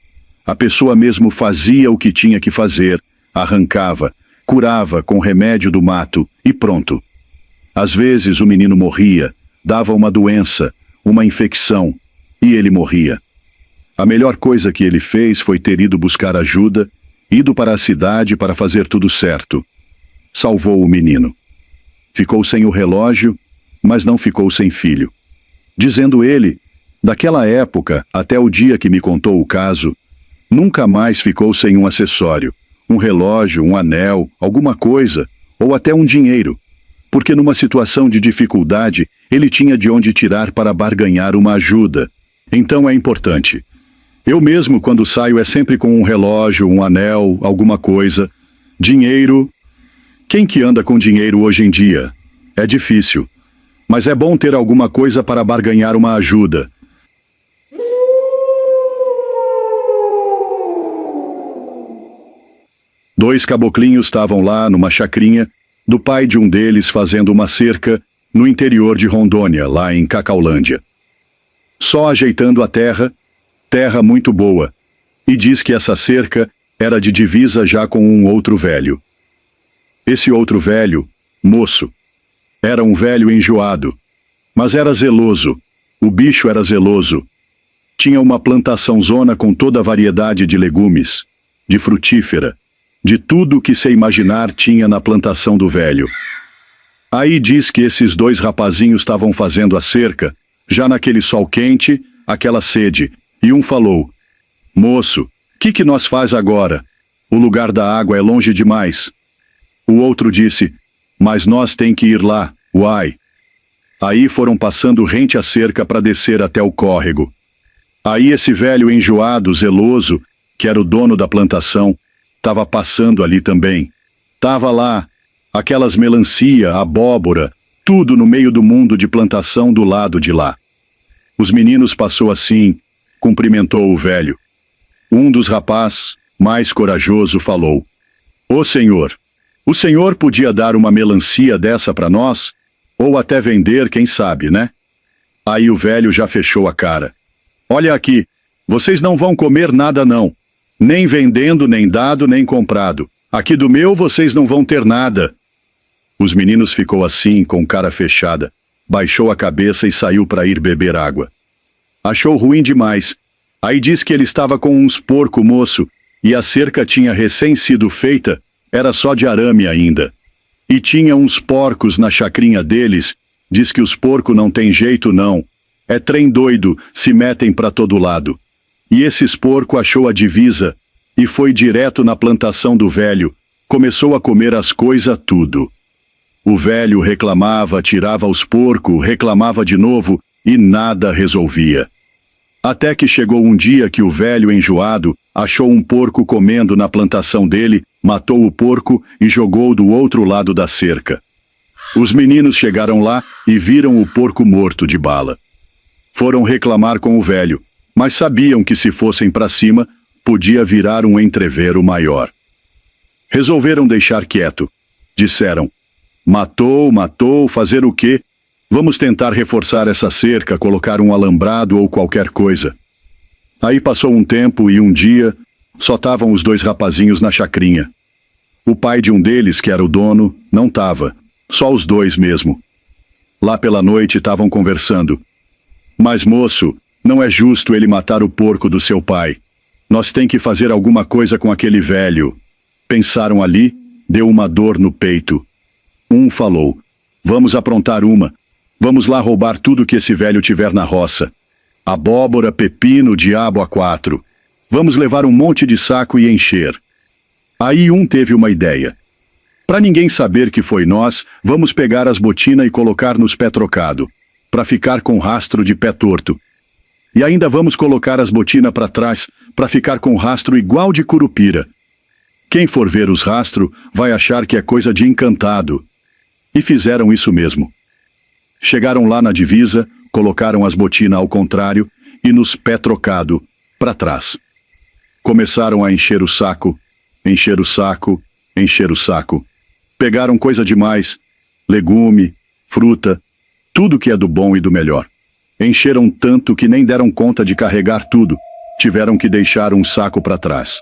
A pessoa mesmo fazia o que tinha que fazer, arrancava, curava com remédio do mato e pronto. Às vezes o menino morria, dava uma doença, uma infecção, e ele morria. A melhor coisa que ele fez foi ter ido buscar ajuda, ido para a cidade para fazer tudo certo. Salvou o menino. Ficou sem o relógio, mas não ficou sem filho. Dizendo ele, daquela época até o dia que me contou o caso, nunca mais ficou sem um acessório, um relógio, um anel, alguma coisa, ou até um dinheiro, porque numa situação de dificuldade, ele tinha de onde tirar para barganhar uma ajuda. Então é importante. Eu mesmo, quando saio, é sempre com um relógio, um anel, alguma coisa. Dinheiro. Quem que anda com dinheiro hoje em dia? É difícil. Mas é bom ter alguma coisa para barganhar uma ajuda. Dois caboclinhos estavam lá numa chacrinha do pai de um deles fazendo uma cerca no interior de Rondônia, lá em Cacaulândia. Só ajeitando a terra muito boa, e diz que essa cerca era de divisa já com um outro velho. Esse outro velho, moço, era um velho enjoado, mas era zeloso, o bicho era zeloso. Tinha uma plantação-zona com toda a variedade de legumes, de frutífera, de tudo que se imaginar tinha na plantação do velho. Aí diz que esses dois rapazinhos estavam fazendo a cerca, já naquele sol quente, aquela sede, e um falou: "Moço, que nós faz agora? O lugar da água é longe demais." O outro disse: "Mas nós tem que ir lá, uai." Aí foram passando rente a cerca para descer até o córrego. Aí esse velho enjoado, zeloso, que era o dono da plantação, estava passando ali também. Tava lá, aquelas melancia, abóbora, tudo no meio do mundo de plantação do lado de lá. Os meninos passou assim, cumprimentou o velho. Um dos rapazes, mais corajoso, falou: "Ô senhor, o senhor podia dar uma melancia dessa para nós? Ou até vender, quem sabe, né?" Aí o velho já fechou a cara. "Olha aqui, vocês não vão comer nada não. Nem vendendo, nem dado, nem comprado. Aqui do meu vocês não vão ter nada." Os meninos ficou assim, com cara fechada. Baixou a cabeça e saiu para ir beber água. Achou ruim demais. Aí diz que ele estava com uns porco moço, e a cerca tinha recém sido feita, era só de arame ainda. E tinha uns porcos na chacrinha deles, diz que os porcos não tem jeito não. É trem doido, se metem para todo lado. E esses porco achou a divisa, e foi direto na plantação do velho, começou a comer as coisas tudo. O velho reclamava, tirava os porcos, reclamava de novo, e nada resolvia. Até que chegou um dia que o velho enjoado achou um porco comendo na plantação dele, matou o porco e jogou do outro lado da cerca. Os meninos chegaram lá e viram o porco morto de bala. Foram reclamar com o velho, mas sabiam que se fossem para cima, podia virar um entrevero maior. Resolveram deixar quieto. Disseram: Matou, fazer o quê? Vamos tentar reforçar essa cerca, colocar um alambrado ou qualquer coisa." Aí passou um tempo e um dia, só estavam os dois rapazinhos na chacrinha. O pai de um deles, que era o dono, não estava, só os dois mesmo. Lá pela noite estavam conversando. "Mas moço, não é justo ele matar o porco do seu pai. Nós tem que fazer alguma coisa com aquele velho." Pensaram ali, deu uma dor no peito. Um falou: "Vamos aprontar uma. Vamos lá roubar tudo que esse velho tiver na roça. Abóbora, pepino, diabo a quatro. Vamos levar um monte de saco e encher." Aí um teve uma ideia. "Para ninguém saber que foi nós, vamos pegar as botinas e colocar nos pé trocado, para ficar com rastro de pé torto. E ainda vamos colocar as botinas para trás, para ficar com rastro igual de curupira. Quem for ver os rastros, vai achar que é coisa de encantado." E fizeram isso mesmo. Chegaram lá na divisa, colocaram as botinas ao contrário e nos pé trocado, para trás. Começaram a encher o saco, encher o saco, encher o saco. Pegaram coisa demais, legume, fruta, tudo que é do bom e do melhor. Encheram tanto que nem deram conta de carregar tudo, tiveram que deixar um saco para trás.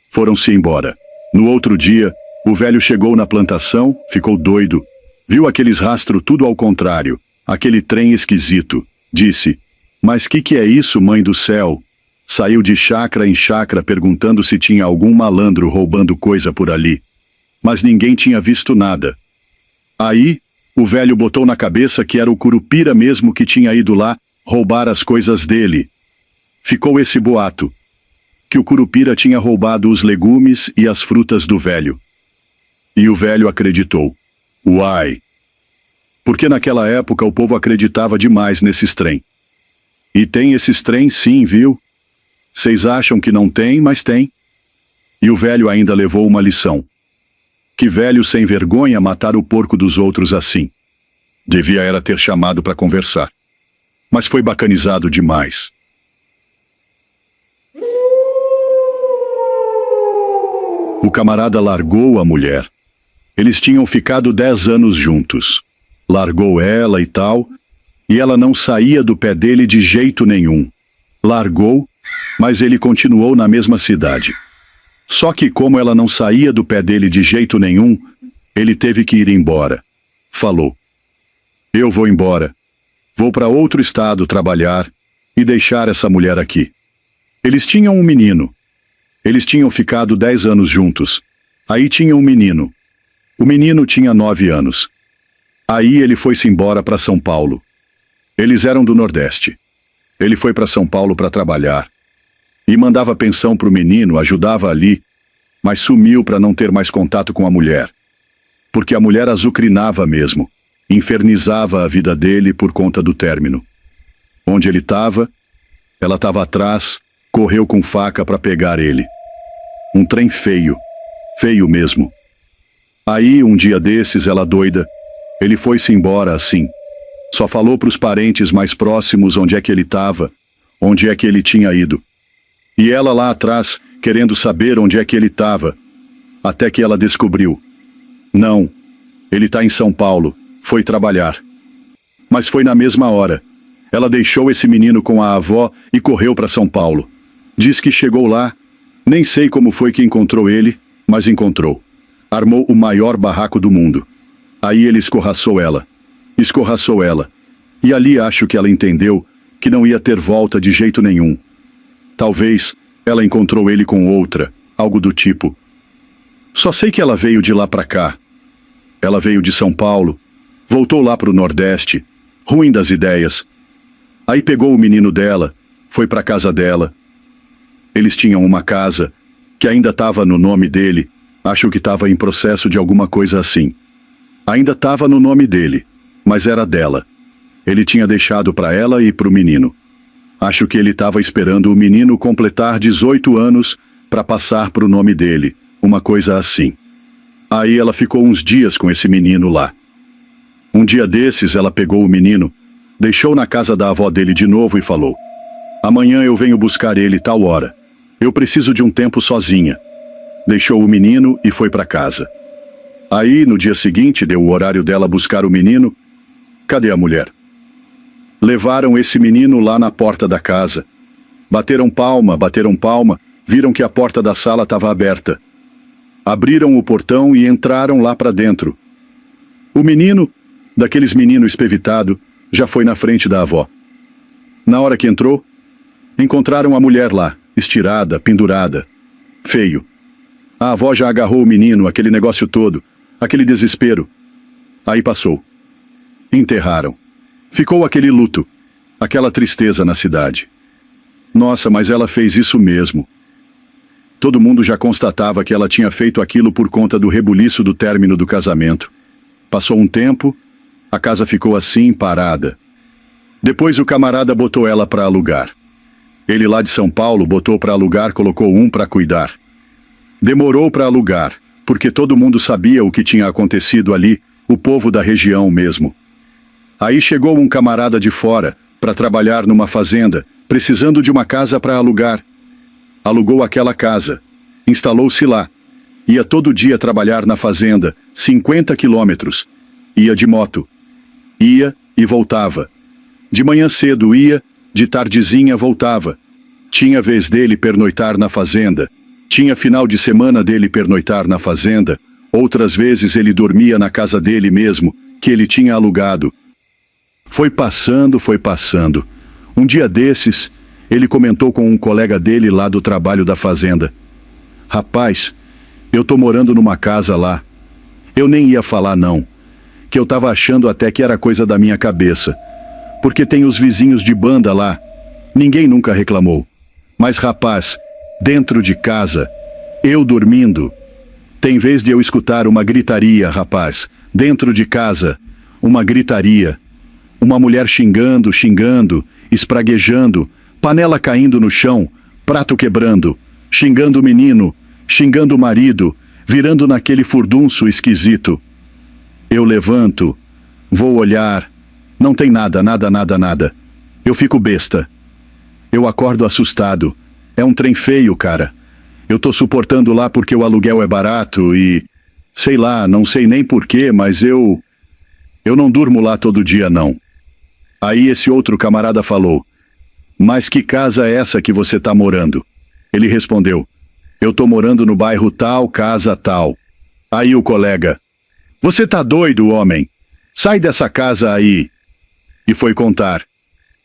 Foram-se embora. No outro dia, o velho chegou na plantação, ficou doido, viu aqueles rastros tudo ao contrário, aquele trem esquisito. Disse: "Mas que é isso, mãe do céu?" Saiu de chácara em chácara perguntando se tinha algum malandro roubando coisa por ali. Mas ninguém tinha visto nada. Aí, o velho botou na cabeça que era o Curupira mesmo que tinha ido lá roubar as coisas dele. Ficou esse boato, que o Curupira tinha roubado os legumes e as frutas do velho. E o velho acreditou. Uai! Porque naquela época o povo acreditava demais nesses trem. E tem esses trem sim, viu? Vocês acham que não tem, mas tem. E o velho ainda levou uma lição. Que velho sem vergonha matar o porco dos outros assim. Devia era ter chamado para conversar. Mas foi bacanizado demais. O camarada largou a mulher. Eles tinham ficado 10 anos juntos. Largou ela e tal, e ela não saía do pé dele de jeito nenhum. Largou, mas ele continuou na mesma cidade. Só que como ela não saía do pé dele de jeito nenhum, ele teve que ir embora. Falou: "Eu vou embora. Vou para outro estado trabalhar e deixar essa mulher aqui." Eles tinham um menino. Eles tinham ficado 10 anos juntos. Aí tinha um menino. O menino tinha 9 anos. Aí ele foi-se embora para São Paulo. Eles eram do Nordeste. Ele foi para São Paulo para trabalhar. E mandava pensão para o menino, ajudava ali, mas sumiu para não ter mais contato com a mulher. Porque a mulher azucrinava mesmo, infernizava a vida dele por conta do término. Onde ele estava, ela estava atrás, correu com faca para pegar ele. Um trem feio, feio mesmo. Aí, um dia desses, ela doida, ele foi-se embora assim. Só falou para os parentes mais próximos onde é que ele estava, onde é que ele tinha ido. E ela lá atrás, querendo saber onde é que ele estava, até que ela descobriu. Não, ele está em São Paulo, foi trabalhar. Mas foi na mesma hora. Ela deixou esse menino com a avó e correu para São Paulo. Diz que chegou lá, nem sei como foi que encontrou ele, mas encontrou. Armou o maior barraco do mundo. Aí ele escorraçou ela. Escorraçou ela. E ali acho que ela entendeu que não ia ter volta de jeito nenhum. Talvez ela encontrou ele com outra, algo do tipo. Só sei que ela veio de lá para cá. Ela veio de São Paulo, voltou lá para o Nordeste, ruim das ideias. Aí pegou o menino dela, foi para casa dela. Eles tinham uma casa que ainda estava no nome dele, acho que estava em processo de alguma coisa assim. Ainda estava no nome dele, mas era dela. Ele tinha deixado para ela e para o menino. Acho que ele estava esperando o menino completar 18 anos para passar para o nome dele, uma coisa assim. Aí ela ficou uns dias com esse menino lá. Um dia desses ela pegou o menino, deixou na casa da avó dele de novo e falou: "Amanhã eu venho buscar ele tal hora. Eu preciso de um tempo sozinha." Deixou o menino e foi para casa. Aí, no dia seguinte, deu o horário dela buscar o menino. Cadê a mulher? Levaram esse menino lá na porta da casa. Bateram palma, viram que a porta da sala estava aberta. Abriram o portão e entraram lá para dentro. O menino, daqueles meninos espevitado, já foi na frente da avó. Na hora que entrou, encontraram a mulher lá, estirada, pendurada. Feio. A avó já agarrou o menino, aquele negócio todo, aquele desespero. Aí passou. Enterraram. Ficou aquele luto, aquela tristeza na cidade. Nossa, mas ela fez isso mesmo. Todo mundo já constatava que ela tinha feito aquilo por conta do rebuliço do término do casamento. Passou um tempo, a casa ficou assim, parada. Depois o camarada botou ela para alugar. Ele lá de São Paulo botou para alugar, colocou um para cuidar. Demorou para alugar, porque todo mundo sabia o que tinha acontecido ali, o povo da região mesmo. Aí chegou um camarada de fora para trabalhar numa fazenda, precisando de uma casa para alugar. Alugou aquela casa, instalou-se lá. Ia todo dia trabalhar na fazenda, 50 quilômetros. Ia de moto. Ia e voltava. De manhã cedo ia, de tardezinha voltava. Tinha vez dele pernoitar na fazenda. Tinha final de semana dele pernoitar na fazenda. Outras vezes ele dormia na casa dele mesmo, que ele tinha alugado. Foi passando, foi passando. Um dia desses, ele comentou com um colega dele lá do trabalho da fazenda. Rapaz, eu tô morando numa casa lá. Eu nem ia falar não, que eu tava achando até que era coisa da minha cabeça. Porque tem os vizinhos de banda lá. Ninguém nunca reclamou. Mas rapaz, dentro de casa, eu dormindo, tem vez de eu escutar uma gritaria, rapaz. Dentro de casa, uma gritaria. Uma mulher xingando, xingando, espraguejando, panela caindo no chão, prato quebrando, xingando o menino, xingando o marido, virando naquele furdunço esquisito. Eu levanto, vou olhar, não tem nada, nada, nada, nada. Eu fico besta. Eu acordo assustado. É um trem feio, cara. Eu tô suportando lá porque o aluguel é barato e... sei lá, não sei nem porquê, mas eu não durmo lá todo dia, não. Aí esse outro camarada falou: mas que casa é essa que você tá morando? Ele respondeu: eu tô morando no bairro tal, casa tal. Aí o colega: você tá doido, homem? Sai dessa casa aí. E foi contar: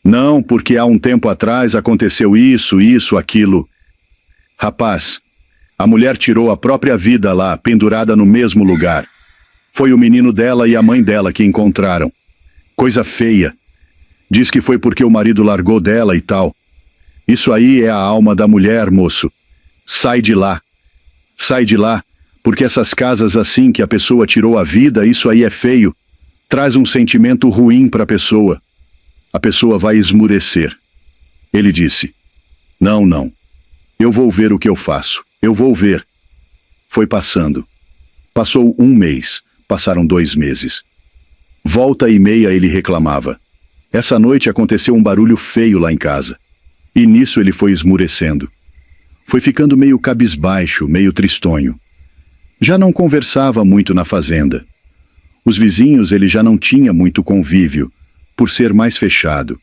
não, porque há um tempo atrás aconteceu isso, isso, aquilo. Rapaz, a mulher tirou a própria vida lá, pendurada no mesmo lugar. Foi o menino dela e a mãe dela que encontraram. Coisa feia. Diz que foi porque o marido largou dela e tal. Isso aí é a alma da mulher, moço. Sai de lá. Sai de lá, porque essas casas assim que a pessoa tirou a vida, isso aí é feio. Traz um sentimento ruim para a pessoa. A pessoa vai esmurecer. Ele disse: não, não. Eu vou ver o que eu faço. Eu vou ver. Foi passando. Passou um mês. Passaram 2 meses. Volta e meia ele reclamava. Essa noite aconteceu um barulho feio lá em casa. E nisso ele foi esmurecendo. Foi ficando meio cabisbaixo, meio tristonho. Já não conversava muito na fazenda. Os vizinhos ele já não tinha muito convívio, por ser mais fechado.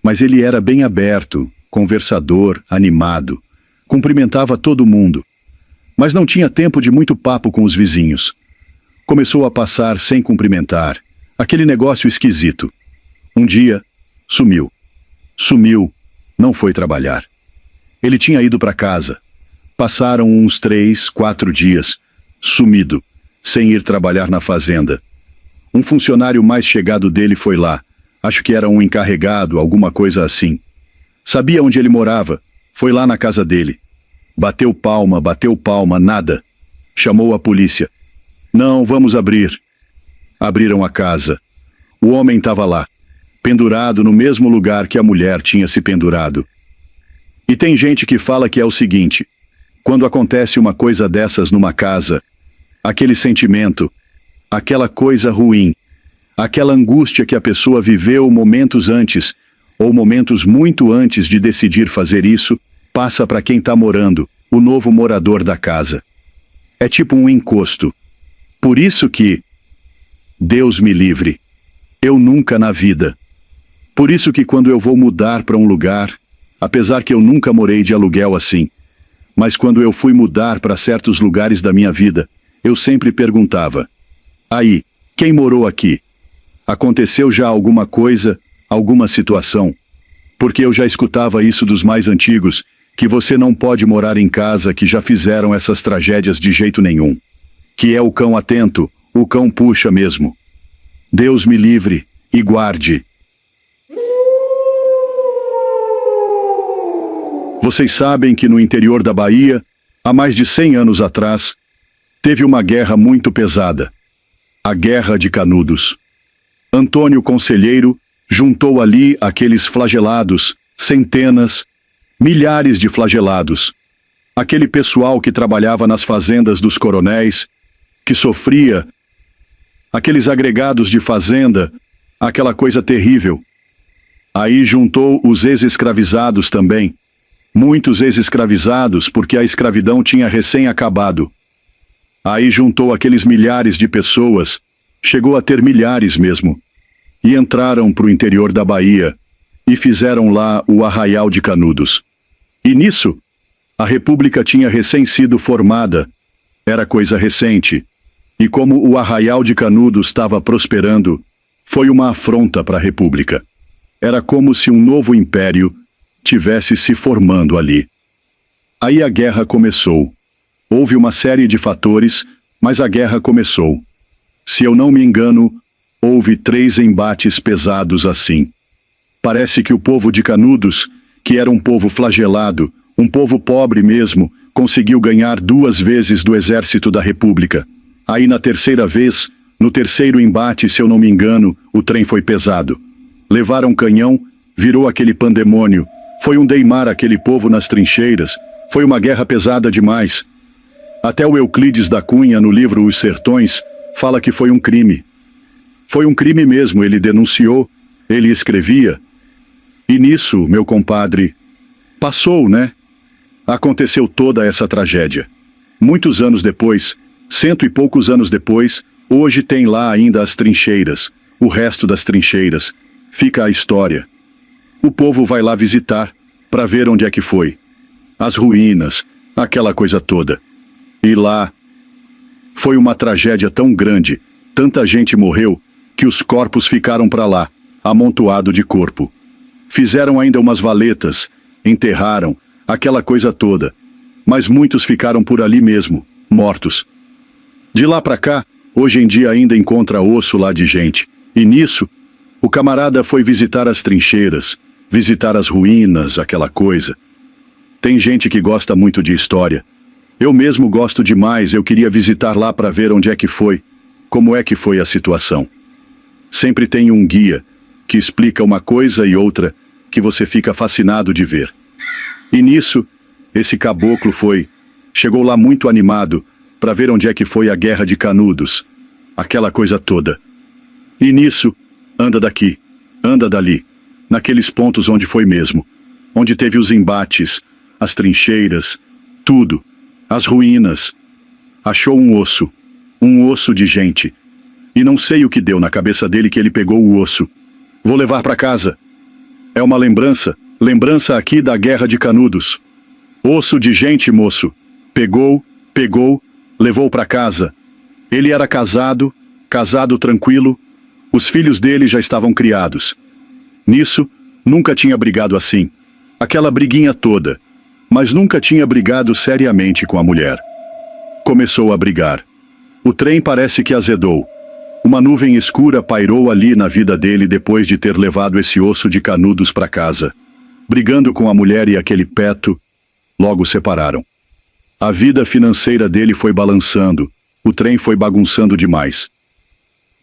Mas ele era bem aberto, conversador, animado. Cumprimentava todo mundo. Mas não tinha tempo de muito papo com os vizinhos. Começou a passar sem cumprimentar. Aquele negócio esquisito. Um dia, sumiu. Sumiu, não foi trabalhar. Ele tinha ido para casa. Passaram uns 3, 4 dias, sumido, sem ir trabalhar na fazenda. Um funcionário mais chegado dele foi lá. Acho que era um encarregado, alguma coisa assim. Sabia onde ele morava. Foi lá na casa dele. Bateu palma, nada. Chamou a polícia. Não, vamos abrir. Abriram a casa. O homem estava lá, pendurado no mesmo lugar que a mulher tinha se pendurado. E tem gente que fala que é o seguinte: quando acontece uma coisa dessas numa casa, aquele sentimento, aquela coisa ruim, aquela angústia que a pessoa viveu momentos antes, ou momentos muito antes de decidir fazer isso, passa para quem está morando, o novo morador da casa. É tipo um encosto. Por isso que, Deus me livre, eu nunca na vida. Por isso que quando eu vou mudar para um lugar, apesar que eu nunca morei de aluguel assim, mas quando eu fui mudar para certos lugares da minha vida, eu sempre perguntava: aí, quem morou aqui? Aconteceu já alguma coisa, alguma situação? Porque eu já escutava isso dos mais antigos, que você não pode morar em casa que já fizeram essas tragédias de jeito nenhum. Que é o cão atento, o cão puxa mesmo. Deus me livre e guarde. Vocês sabem que no interior da Bahia, há mais de 100 anos atrás, teve uma guerra muito pesada. A Guerra de Canudos. Antônio Conselheiro juntou ali aqueles flagelados, centenas, milhares de flagelados. Aquele pessoal que trabalhava nas fazendas dos coronéis, que sofria, aqueles agregados de fazenda, aquela coisa terrível. Aí juntou os ex-escravizados também, muitos ex-escravizados, porque a escravidão tinha recém acabado. Aí juntou aqueles milhares de pessoas, chegou a ter milhares mesmo, e entraram para o interior da Bahia e fizeram lá o Arraial de Canudos. E nisso, a República tinha recém sido formada, era coisa recente, e como o Arraial de Canudos estava prosperando, foi uma afronta para a República. Era como se um novo império tivesse se formando ali. Aí a guerra começou. Houve uma série de fatores, mas a guerra começou. Se eu não me engano, houve 3 embates pesados assim. Parece que o povo de Canudos, que era um povo flagelado, um povo pobre mesmo, conseguiu ganhar 2 vezes do exército da República. Aí na terceira vez, no terceiro embate, se eu não me engano, o trem foi pesado. Levaram canhão, virou aquele pandemônio. Foi um deimar aquele povo nas trincheiras. Foi uma guerra pesada demais. Até o Euclides da Cunha, no livro Os Sertões, fala que foi um crime. Foi um crime mesmo, ele denunciou, ele escrevia. E nisso, meu compadre, passou, né? Aconteceu toda essa tragédia. Muitos anos depois, 100 e poucos anos depois, hoje tem lá ainda as trincheiras, o resto das trincheiras. Fica a história. O povo vai lá visitar, para ver onde é que foi. As ruínas, aquela coisa toda. E lá, foi uma tragédia tão grande, tanta gente morreu, que os corpos ficaram para lá, amontoado de corpo. Fizeram ainda umas valetas, enterraram, aquela coisa toda. Mas muitos ficaram por ali mesmo, mortos. De lá para cá, hoje em dia ainda encontra osso lá de gente. E nisso, o camarada foi visitar as trincheiras, visitar as ruínas, aquela coisa. Tem gente que gosta muito de história. Eu mesmo gosto demais, eu queria visitar lá para ver onde é que foi, como é que foi a situação. Sempre tem um guia que explica uma coisa e outra que você fica fascinado de ver. E nisso, esse caboclo chegou lá muito animado para ver onde é que foi a Guerra de Canudos, aquela coisa toda. E nisso, anda daqui, anda dali, naqueles pontos onde foi mesmo, onde teve os embates, as trincheiras, tudo, as ruínas. Achou um osso de gente. E não sei o que deu na cabeça dele que ele pegou o osso. Vou levar para casa. É uma lembrança aqui da Guerra de Canudos. Osso de gente, moço. Pegou, levou para casa. Ele era casado tranquilo, os filhos dele já estavam criados. Nisso, nunca tinha brigado assim. Aquela briguinha toda. Mas nunca tinha brigado seriamente com a mulher. Começou a brigar. O trem parece que azedou. Uma nuvem escura pairou ali na vida dele depois de ter levado esse osso de Canudos para casa. Brigando com a mulher e aquele peto, logo separaram. A vida financeira dele foi balançando, o trem foi bagunçando demais.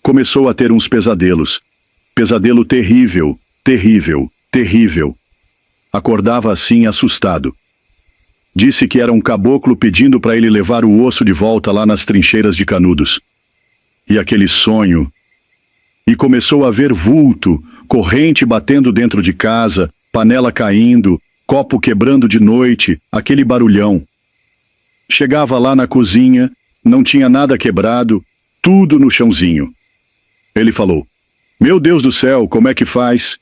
Começou a ter uns pesadelos. Pesadelo terrível, terrível, terrível. Acordava assim assustado. Disse que era um caboclo pedindo para ele levar o osso de volta lá nas trincheiras de Canudos. E aquele sonho. E começou a ver vulto, corrente batendo dentro de casa, panela caindo, copo quebrando de noite, aquele barulhão. Chegava lá na cozinha, não tinha nada quebrado, tudo no chãozinho. Ele falou: "Meu Deus do céu, como é que faz?"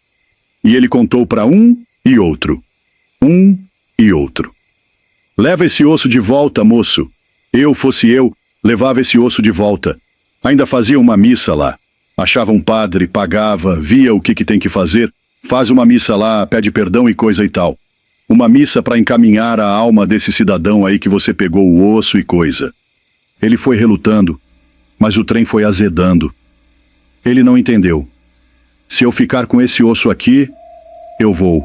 E ele contou para um e outro. Um e outro. "Leva esse osso de volta, moço. Fosse eu, levava esse osso de volta. Ainda fazia uma missa lá. Achava um padre, pagava, via o que tem que fazer, faz uma missa lá, pede perdão e coisa e tal. Uma missa para encaminhar a alma desse cidadão aí que você pegou o osso e coisa." Ele foi relutando, mas o trem foi azedando. Ele não entendeu. Se eu ficar com esse osso aqui, eu vou.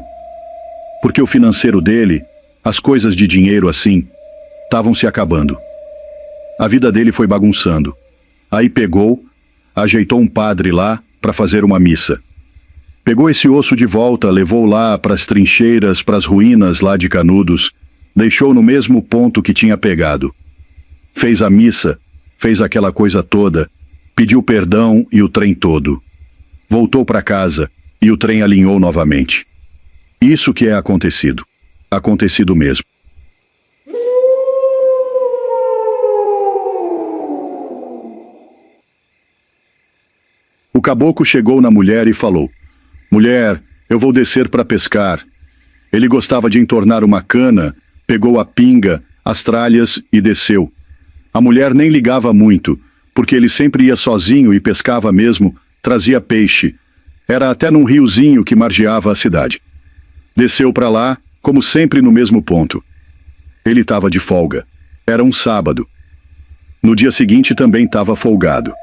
Porque o financeiro dele, as coisas de dinheiro assim, estavam se acabando. A vida dele foi bagunçando. Aí pegou, ajeitou um padre lá para fazer uma missa. Pegou esse osso de volta, levou lá para as trincheiras, para as ruínas lá de Canudos, deixou no mesmo ponto que tinha pegado. Fez a missa, fez aquela coisa toda, pediu perdão e o trem todo. Voltou para casa e o trem alinhou novamente. Isso que é acontecido. Acontecido mesmo. O caboclo chegou na mulher e falou: Mulher, eu vou descer para pescar. Ele gostava de entornar uma cana, pegou a pinga, as tralhas e desceu. A mulher nem ligava muito, porque ele sempre ia sozinho e pescava mesmo, trazia peixe. Era até num riozinho que margeava a cidade. Desceu para lá, como sempre no mesmo ponto. Ele estava de folga. Era um sábado. No dia seguinte também estava folgado.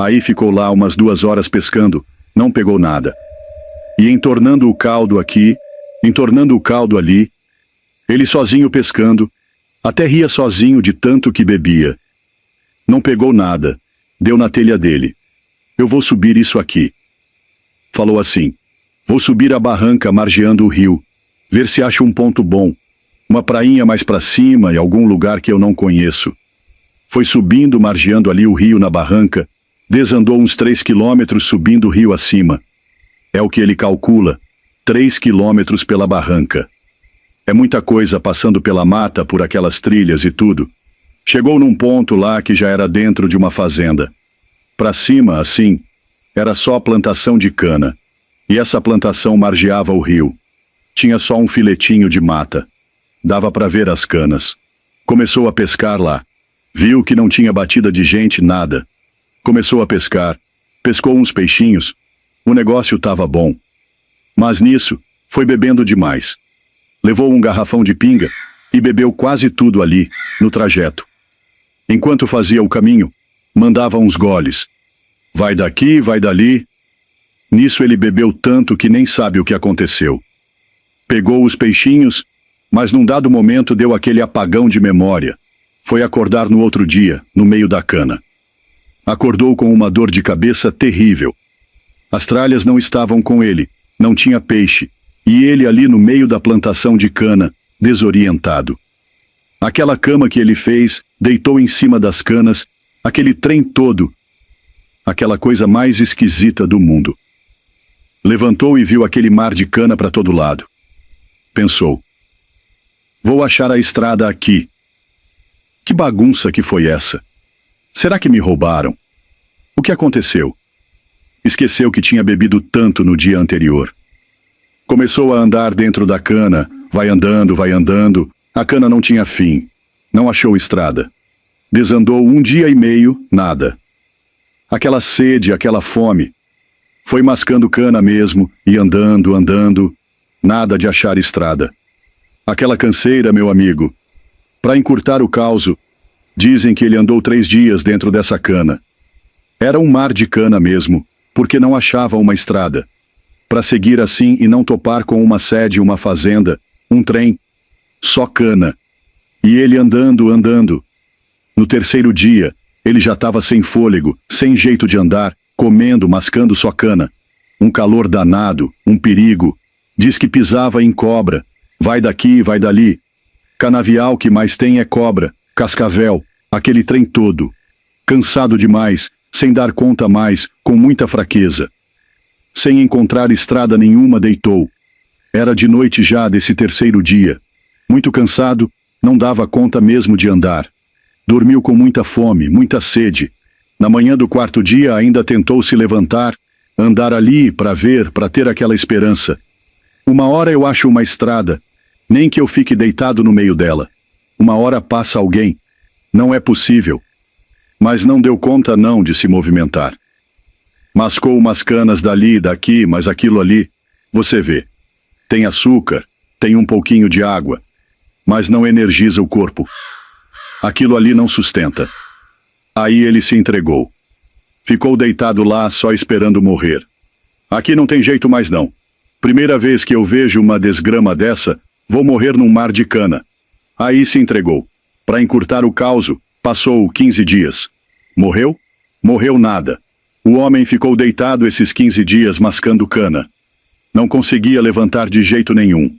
Aí ficou lá umas 2 horas pescando, não pegou nada. E entornando o caldo aqui, entornando o caldo ali, ele sozinho pescando, até ria sozinho de tanto que bebia. Não pegou nada, deu na telha dele. Eu vou subir isso aqui. Falou assim: vou subir a barranca margeando o rio, ver se acho um ponto bom, uma prainha mais para cima e algum lugar que eu não conheço. Foi subindo, margeando ali o rio na barranca, desandou uns 3 quilômetros subindo o rio acima. É o que ele calcula, 3 quilômetros pela barranca. É muita coisa passando pela mata, por aquelas trilhas e tudo. Chegou num ponto lá que já era dentro de uma fazenda. Para cima, assim, era só plantação de cana. E essa plantação margeava o rio. Tinha só um filetinho de mata. Dava para ver as canas. Começou a pescar lá. Viu que não tinha batida de gente, nada. Começou a pescar. Pescou uns peixinhos. O negócio estava bom. Mas nisso, foi bebendo demais. Levou um garrafão de pinga e bebeu quase tudo ali, no trajeto. Enquanto fazia o caminho, mandava uns goles. Vai daqui, vai dali. Nisso ele bebeu tanto que nem sabe o que aconteceu. Pegou os peixinhos, mas num dado momento deu aquele apagão de memória. Foi acordar no outro dia, no meio da cana. Acordou com uma dor de cabeça terrível. As tralhas não estavam com ele, não tinha peixe, e ele ali no meio da plantação de cana, desorientado. Aquela cama que ele fez, deitou em cima das canas, aquele trem todo, aquela coisa mais esquisita do mundo. Levantou e viu aquele mar de cana para todo lado. Pensou: vou achar a estrada aqui. Que bagunça que foi essa? Será que me roubaram? O que aconteceu? Esqueceu que tinha bebido tanto no dia anterior. Começou a andar dentro da cana, vai andando, a cana não tinha fim, não achou estrada. Desandou 1 dia e meio, nada. Aquela sede, aquela fome. Foi mascando cana mesmo, e andando, nada de achar estrada. Aquela canseira, meu amigo. Para encurtar o causo, dizem que ele andou 3 dias dentro dessa cana. Era um mar de cana mesmo, porque não achava uma estrada. Para seguir assim e não topar com uma sede, uma fazenda, um trem, só cana. E ele andando. No 3º dia, ele já estava sem fôlego, sem jeito de andar, comendo, mascando só cana. Um calor danado, um perigo. Diz que pisava em cobra. Vai daqui, vai dali. Canavial que mais tem é cobra, cascavel, aquele trem todo. Cansado demais, sem dar conta mais, com muita fraqueza. Sem encontrar estrada nenhuma, deitou. Era de noite já desse 3º dia. Muito cansado, não dava conta mesmo de andar. Dormiu com muita fome, muita sede. Na manhã do 4º dia ainda tentou se levantar, andar ali para ver, para ter aquela esperança. Uma hora eu acho uma estrada, nem que eu fique deitado no meio dela. Uma hora passa alguém. Não é possível. Mas não deu conta não de se movimentar. Mascou umas canas dali e daqui, mas aquilo ali, você vê. Tem açúcar, tem um pouquinho de água, mas não energiza o corpo. Aquilo ali não sustenta. Aí ele se entregou. Ficou deitado lá só esperando morrer. Aqui não tem jeito mais não. Primeira vez que eu vejo uma desgrama dessa, vou morrer num mar de cana. Aí se entregou. Para encurtar o causo, passou 15 dias. Morreu? Morreu nada. O homem ficou deitado esses 15 dias mascando cana. Não conseguia levantar de jeito nenhum.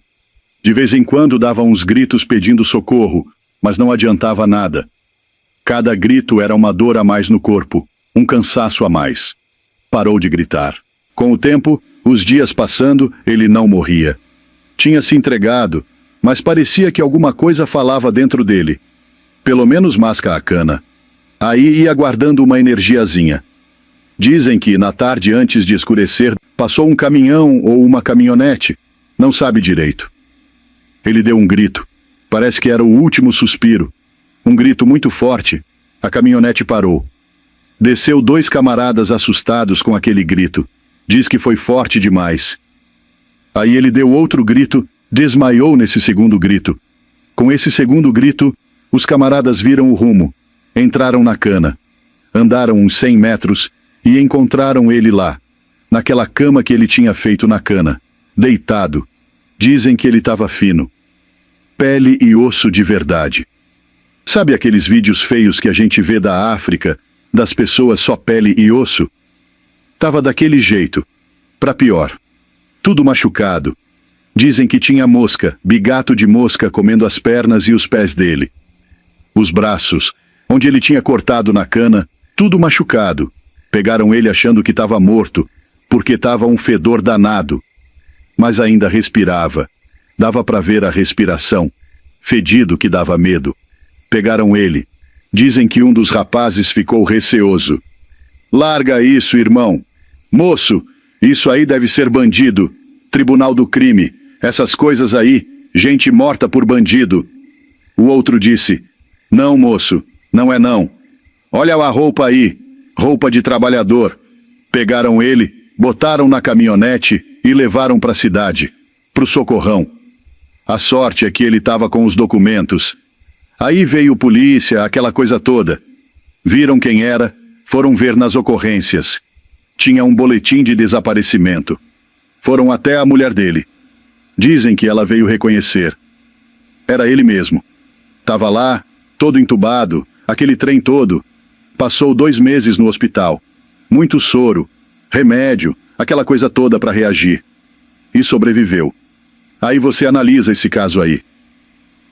De vez em quando dava uns gritos pedindo socorro, mas não adiantava nada. Cada grito era uma dor a mais no corpo, um cansaço a mais. Parou de gritar. Com o tempo, os dias passando, ele não morria. Tinha se entregado, mas parecia que alguma coisa falava dentro dele. Pelo menos masca a cana. Aí ia guardando uma energiazinha. Dizem que, na tarde antes de escurecer, passou um caminhão ou uma caminhonete. Não sabe direito. Ele deu um grito. Parece que era o último suspiro. Um grito muito forte. A caminhonete parou. Desceu 2 camaradas assustados com aquele grito. Diz que foi forte demais. Aí ele deu outro grito, desmaiou nesse segundo grito. Com esse segundo grito, os camaradas viram o rumo. Entraram na cana. Andaram uns 100 metros e encontraram ele lá, naquela cama que ele tinha feito na cana, deitado. Dizem que ele estava fino. Pele e osso de verdade. Sabe aqueles vídeos feios que a gente vê da África, das pessoas só pele e osso? Tava daquele jeito, pra pior. Tudo machucado. Dizem que tinha mosca, bigato de mosca comendo as pernas e os pés dele. Os braços, onde ele tinha cortado na cana, tudo machucado. Pegaram ele achando que estava morto, porque estava um fedor danado. Mas ainda respirava. Dava para ver a respiração. Fedido que dava medo. Pegaram ele. Dizem que um dos rapazes ficou receoso. Larga isso, irmão. Moço, isso aí deve ser bandido. Tribunal do crime. Essas coisas aí, gente morta por bandido. O outro disse, não, moço, não é não. Olha a roupa aí, roupa de trabalhador. Pegaram ele, botaram na caminhonete e levaram para a cidade, pro socorrão. A sorte é que ele estava com os documentos. Aí veio polícia, aquela coisa toda. Viram quem era, foram ver nas ocorrências. Tinha um boletim de desaparecimento. Foram até a mulher dele. Dizem que ela veio reconhecer. Era ele mesmo. Tava lá, todo entubado, aquele trem todo. Passou 2 meses no hospital. Muito soro, remédio, aquela coisa toda para reagir. E sobreviveu. Aí você analisa esse caso aí.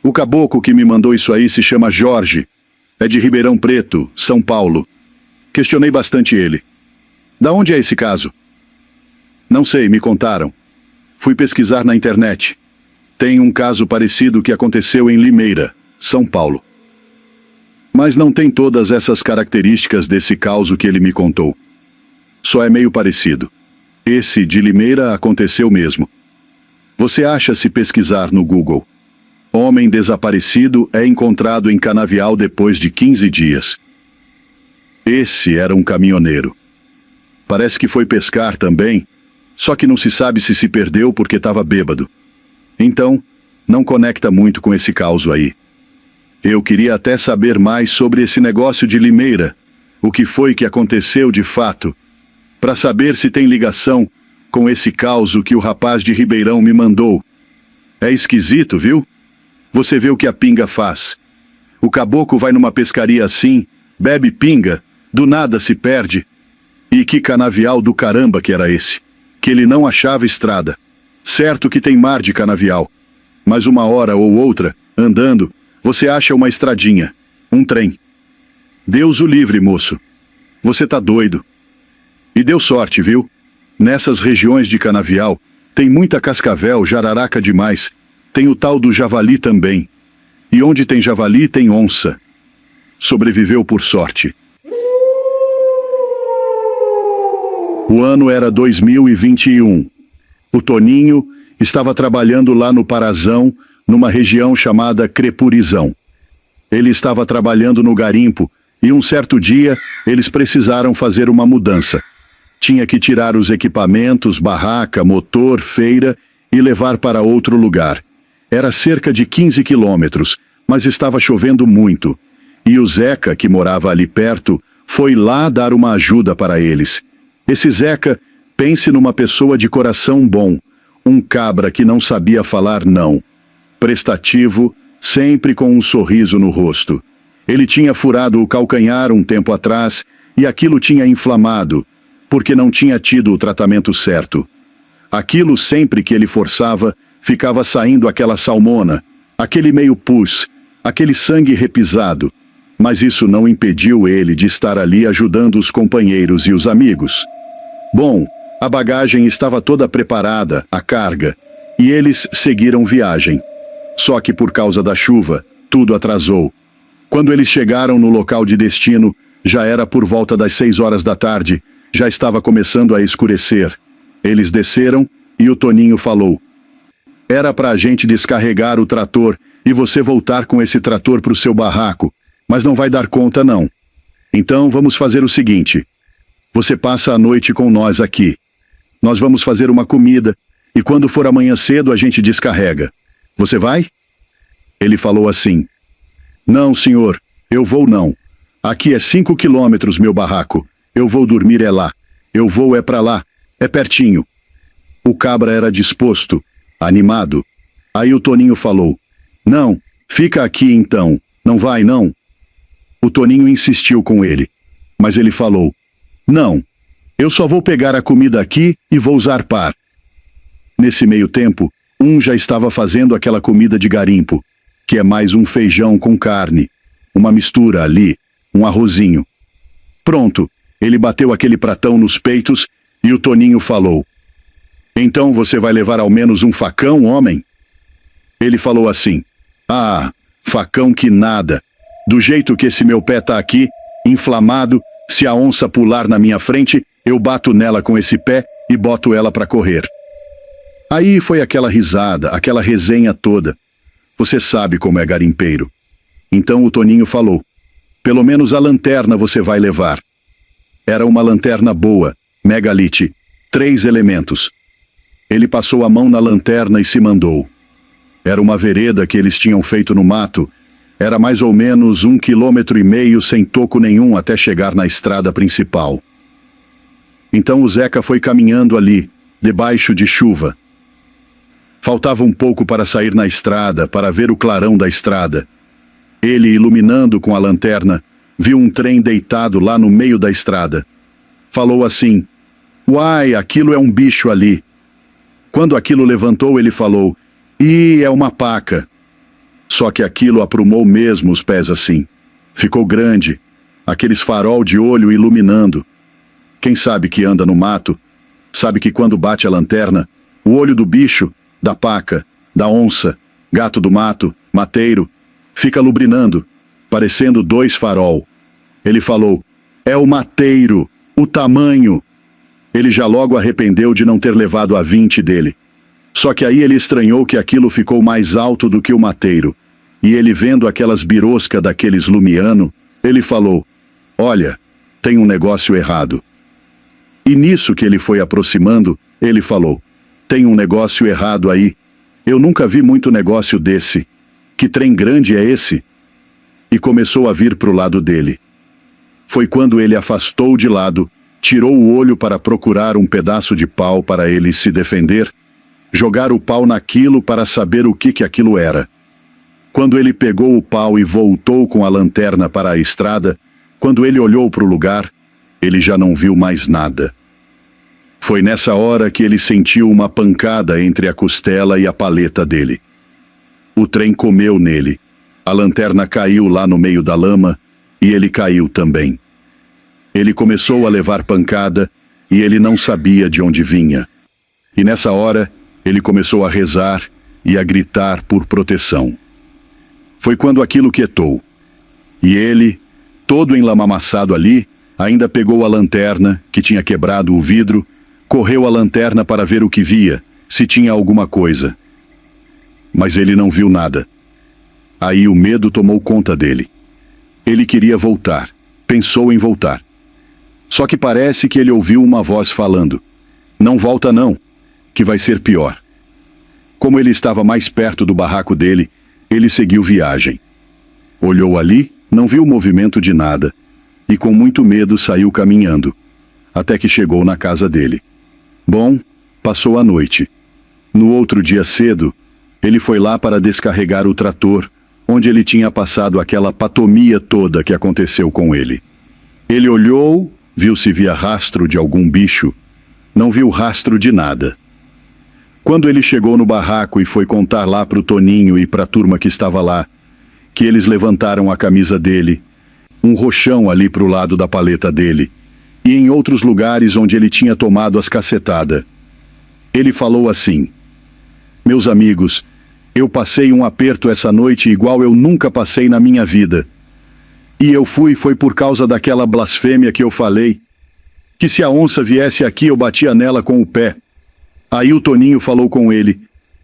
O caboclo que me mandou isso aí se chama Jorge. É de Ribeirão Preto, São Paulo. Questionei bastante ele. Da onde é esse caso? Não sei, me contaram. Fui pesquisar na internet. Tem um caso parecido que aconteceu em Limeira, São Paulo. Mas não tem todas essas características desse caso que ele me contou. Só é meio parecido. Esse de Limeira aconteceu mesmo. Você acha se pesquisar no Google. Homem desaparecido é encontrado em canavial depois de 15 dias. Esse era um caminhoneiro. Parece que foi pescar também, só que não se sabe se perdeu porque estava bêbado. Então, não conecta muito com esse caso aí. Eu queria até saber mais sobre esse negócio de Limeira, o que foi que aconteceu de fato, para saber se tem ligação com esse caso que o rapaz de Ribeirão me mandou. É esquisito, viu? Você vê o que a pinga faz. O caboclo vai numa pescaria assim, bebe pinga, do nada se perde. E que canavial do caramba que era esse, que ele não achava estrada. Certo que tem mar de canavial, mas uma hora ou outra, andando, você acha uma estradinha, um trem. Deus o livre, moço. Você tá doido. E deu sorte, viu? Nessas regiões de canavial, tem muita cascavel, jararaca demais. Tem o tal do javali também. E onde tem javali, tem onça. Sobreviveu por sorte. O ano era 2021. O Toninho estava trabalhando lá no Parazão, numa região chamada Crepurizão. Ele estava trabalhando no garimpo e um certo dia eles precisaram fazer uma mudança. Tinha que tirar os equipamentos, barraca, motor, feira e levar para outro lugar. Era cerca de 15 quilômetros, mas estava chovendo muito. E o Zeca, que morava ali perto, foi lá dar uma ajuda para eles. Esse Zeca, pense numa pessoa de coração bom, um cabra que não sabia falar não. Prestativo, sempre com um sorriso no rosto. Ele tinha furado o calcanhar um tempo atrás e aquilo tinha inflamado, porque não tinha tido o tratamento certo. Aquilo sempre que ele forçava, ficava saindo aquela salmona, aquele meio pus, aquele sangue repisado. Mas isso não impediu ele de estar ali ajudando os companheiros e os amigos. Bom, A bagagem estava toda preparada, a carga, e eles seguiram viagem. Só que por causa da chuva, tudo atrasou. Quando eles chegaram no local de destino, já era por volta das 6 horas da tarde, já estava começando a escurecer. Eles desceram e o Toninho falou: "Era para a gente descarregar o trator e você voltar com esse trator para o seu barraco, mas não vai dar conta não. Então vamos fazer o seguinte: você passa a noite com nós aqui. Nós vamos fazer uma comida e quando for amanhã cedo a gente descarrega. Você vai?" Ele falou assim: "Não, senhor, eu vou não. Aqui é 5 quilômetros meu barraco. Eu vou dormir é lá. Eu vou é para lá. É pertinho." O cabra era disposto, animado. Aí o Toninho falou: "Não, fica aqui então. Não vai não." O Toninho insistiu com ele, mas ele falou: "Não, eu só vou pegar a comida aqui e vou zarpar." Nesse meio tempo, já estava fazendo aquela comida de garimpo, que é mais um feijão com carne, uma mistura ali, um arrozinho. Pronto, ele bateu aquele pratão nos peitos e o Toninho falou: "Então você vai levar ao menos um facão, homem?" Ele falou assim: "Ah, facão que nada. Do jeito que esse meu pé tá aqui, inflamado, se a onça pular na minha frente, eu bato nela com esse pé e boto ela para correr." Aí foi aquela risada, aquela resenha toda. Você sabe como é garimpeiro. Então o Toninho falou: "Pelo menos a lanterna você vai levar." Era uma lanterna boa, megalite, 3 elementos. Ele passou a mão na lanterna e se mandou. Era uma vereda que eles tinham feito no mato. Era mais ou menos 1,5 quilômetros sem toco nenhum até chegar na estrada principal. Então o Zeca foi caminhando ali, debaixo de chuva. Faltava um pouco para sair na estrada, para ver o clarão da estrada. Ele, iluminando com a lanterna, viu um trem deitado lá no meio da estrada. Falou assim: "Uai, aquilo é um bicho ali." Quando aquilo levantou, ele falou: "Ih, é uma paca." Só que aquilo aprumou mesmo os pés assim. Ficou grande, aqueles farol de olho iluminando. Quem sabe que anda no mato, sabe que quando bate a lanterna, o olho do bicho, da paca, da onça, gato do mato, mateiro, fica lubrinando, parecendo 2 farol. Ele falou: "É o mateiro, o tamanho." Ele já logo arrependeu de não ter levado a 20 dele. Só que aí ele estranhou que aquilo ficou mais alto do que o mateiro. E ele vendo aquelas biroscas daqueles lumiano, ele falou: "Olha, tem um negócio errado." E nisso que ele foi aproximando, ele falou: "Tem um negócio errado aí. Eu nunca vi muito negócio desse. Que trem grande é esse?" E começou a vir para o lado dele. Foi quando ele afastou de lado, tirou o olho para procurar um pedaço de pau para ele se defender, jogar o pau naquilo para saber o que aquilo era. Quando ele pegou o pau e voltou com a lanterna para a estrada, quando ele olhou para o lugar, ele já não viu mais nada. Foi nessa hora que ele sentiu uma pancada entre a costela e a paleta dele. O trem comeu nele. A lanterna caiu lá no meio da lama e ele caiu também. Ele começou a levar pancada e ele não sabia de onde vinha. E nessa hora, ele começou a rezar e a gritar por proteção. Foi quando aquilo quietou. E ele, todo enlamamaçado ali, ainda pegou a lanterna, que tinha quebrado o vidro, correu a lanterna para ver o que via, se tinha alguma coisa. Mas ele não viu nada. Aí o medo tomou conta dele. Ele queria voltar, pensou em voltar. Só que parece que ele ouviu uma voz falando: "Não volta não, que vai ser pior." Como ele estava mais perto do barraco dele, ele seguiu viagem. Olhou ali, não viu movimento de nada, e com muito medo saiu caminhando, até que chegou na casa dele. Bom, passou a noite. No outro dia cedo, ele foi lá para descarregar o trator, onde ele tinha passado aquela patomia toda que aconteceu com ele. Ele olhou, viu se via rastro de algum bicho, não viu rastro de nada. Quando ele chegou no barraco e foi contar lá para o Toninho e para a turma que estava lá, que eles levantaram a camisa dele, um roxão ali para o lado da paleta dele, e em outros lugares onde ele tinha tomado as cacetadas. Ele falou assim: meus amigos, eu passei um aperto essa noite igual eu nunca passei na minha vida. E foi por causa daquela blasfêmia que eu falei, que se a onça viesse aqui eu batia nela com o pé. Aí o Toninho falou com ele: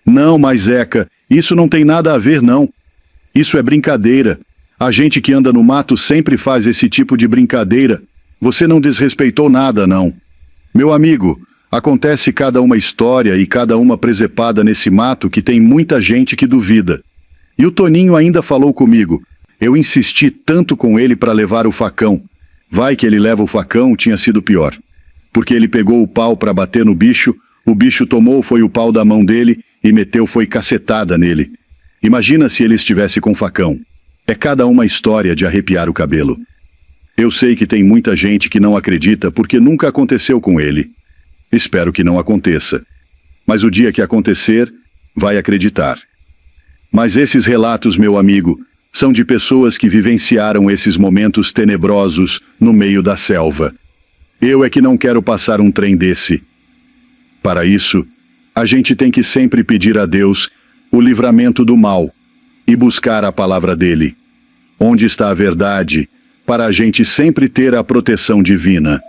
não, mas Zeca, isso não tem nada a ver não. Isso é brincadeira. A gente que anda no mato sempre faz esse tipo de brincadeira. Você não desrespeitou nada, não. Meu amigo, acontece cada uma história e cada uma presepada nesse mato que tem muita gente que duvida. E o Toninho ainda falou comigo. Eu insisti tanto com ele para levar o facão. Vai que ele leva o facão, tinha sido pior. Porque ele pegou o pau para bater no bicho, o bicho tomou foi o pau da mão dele e meteu foi cacetada nele. Imagina se ele estivesse com facão. É cada uma história de arrepiar o cabelo. Eu sei que tem muita gente que não acredita porque nunca aconteceu com ele. Espero que não aconteça. Mas o dia que acontecer, vai acreditar. Mas esses relatos, meu amigo, são de pessoas que vivenciaram esses momentos tenebrosos no meio da selva. Eu é que não quero passar um trem desse. Para isso, a gente tem que sempre pedir a Deus o livramento do mal e buscar a palavra dele. Onde está a verdade, para a gente sempre ter a proteção divina.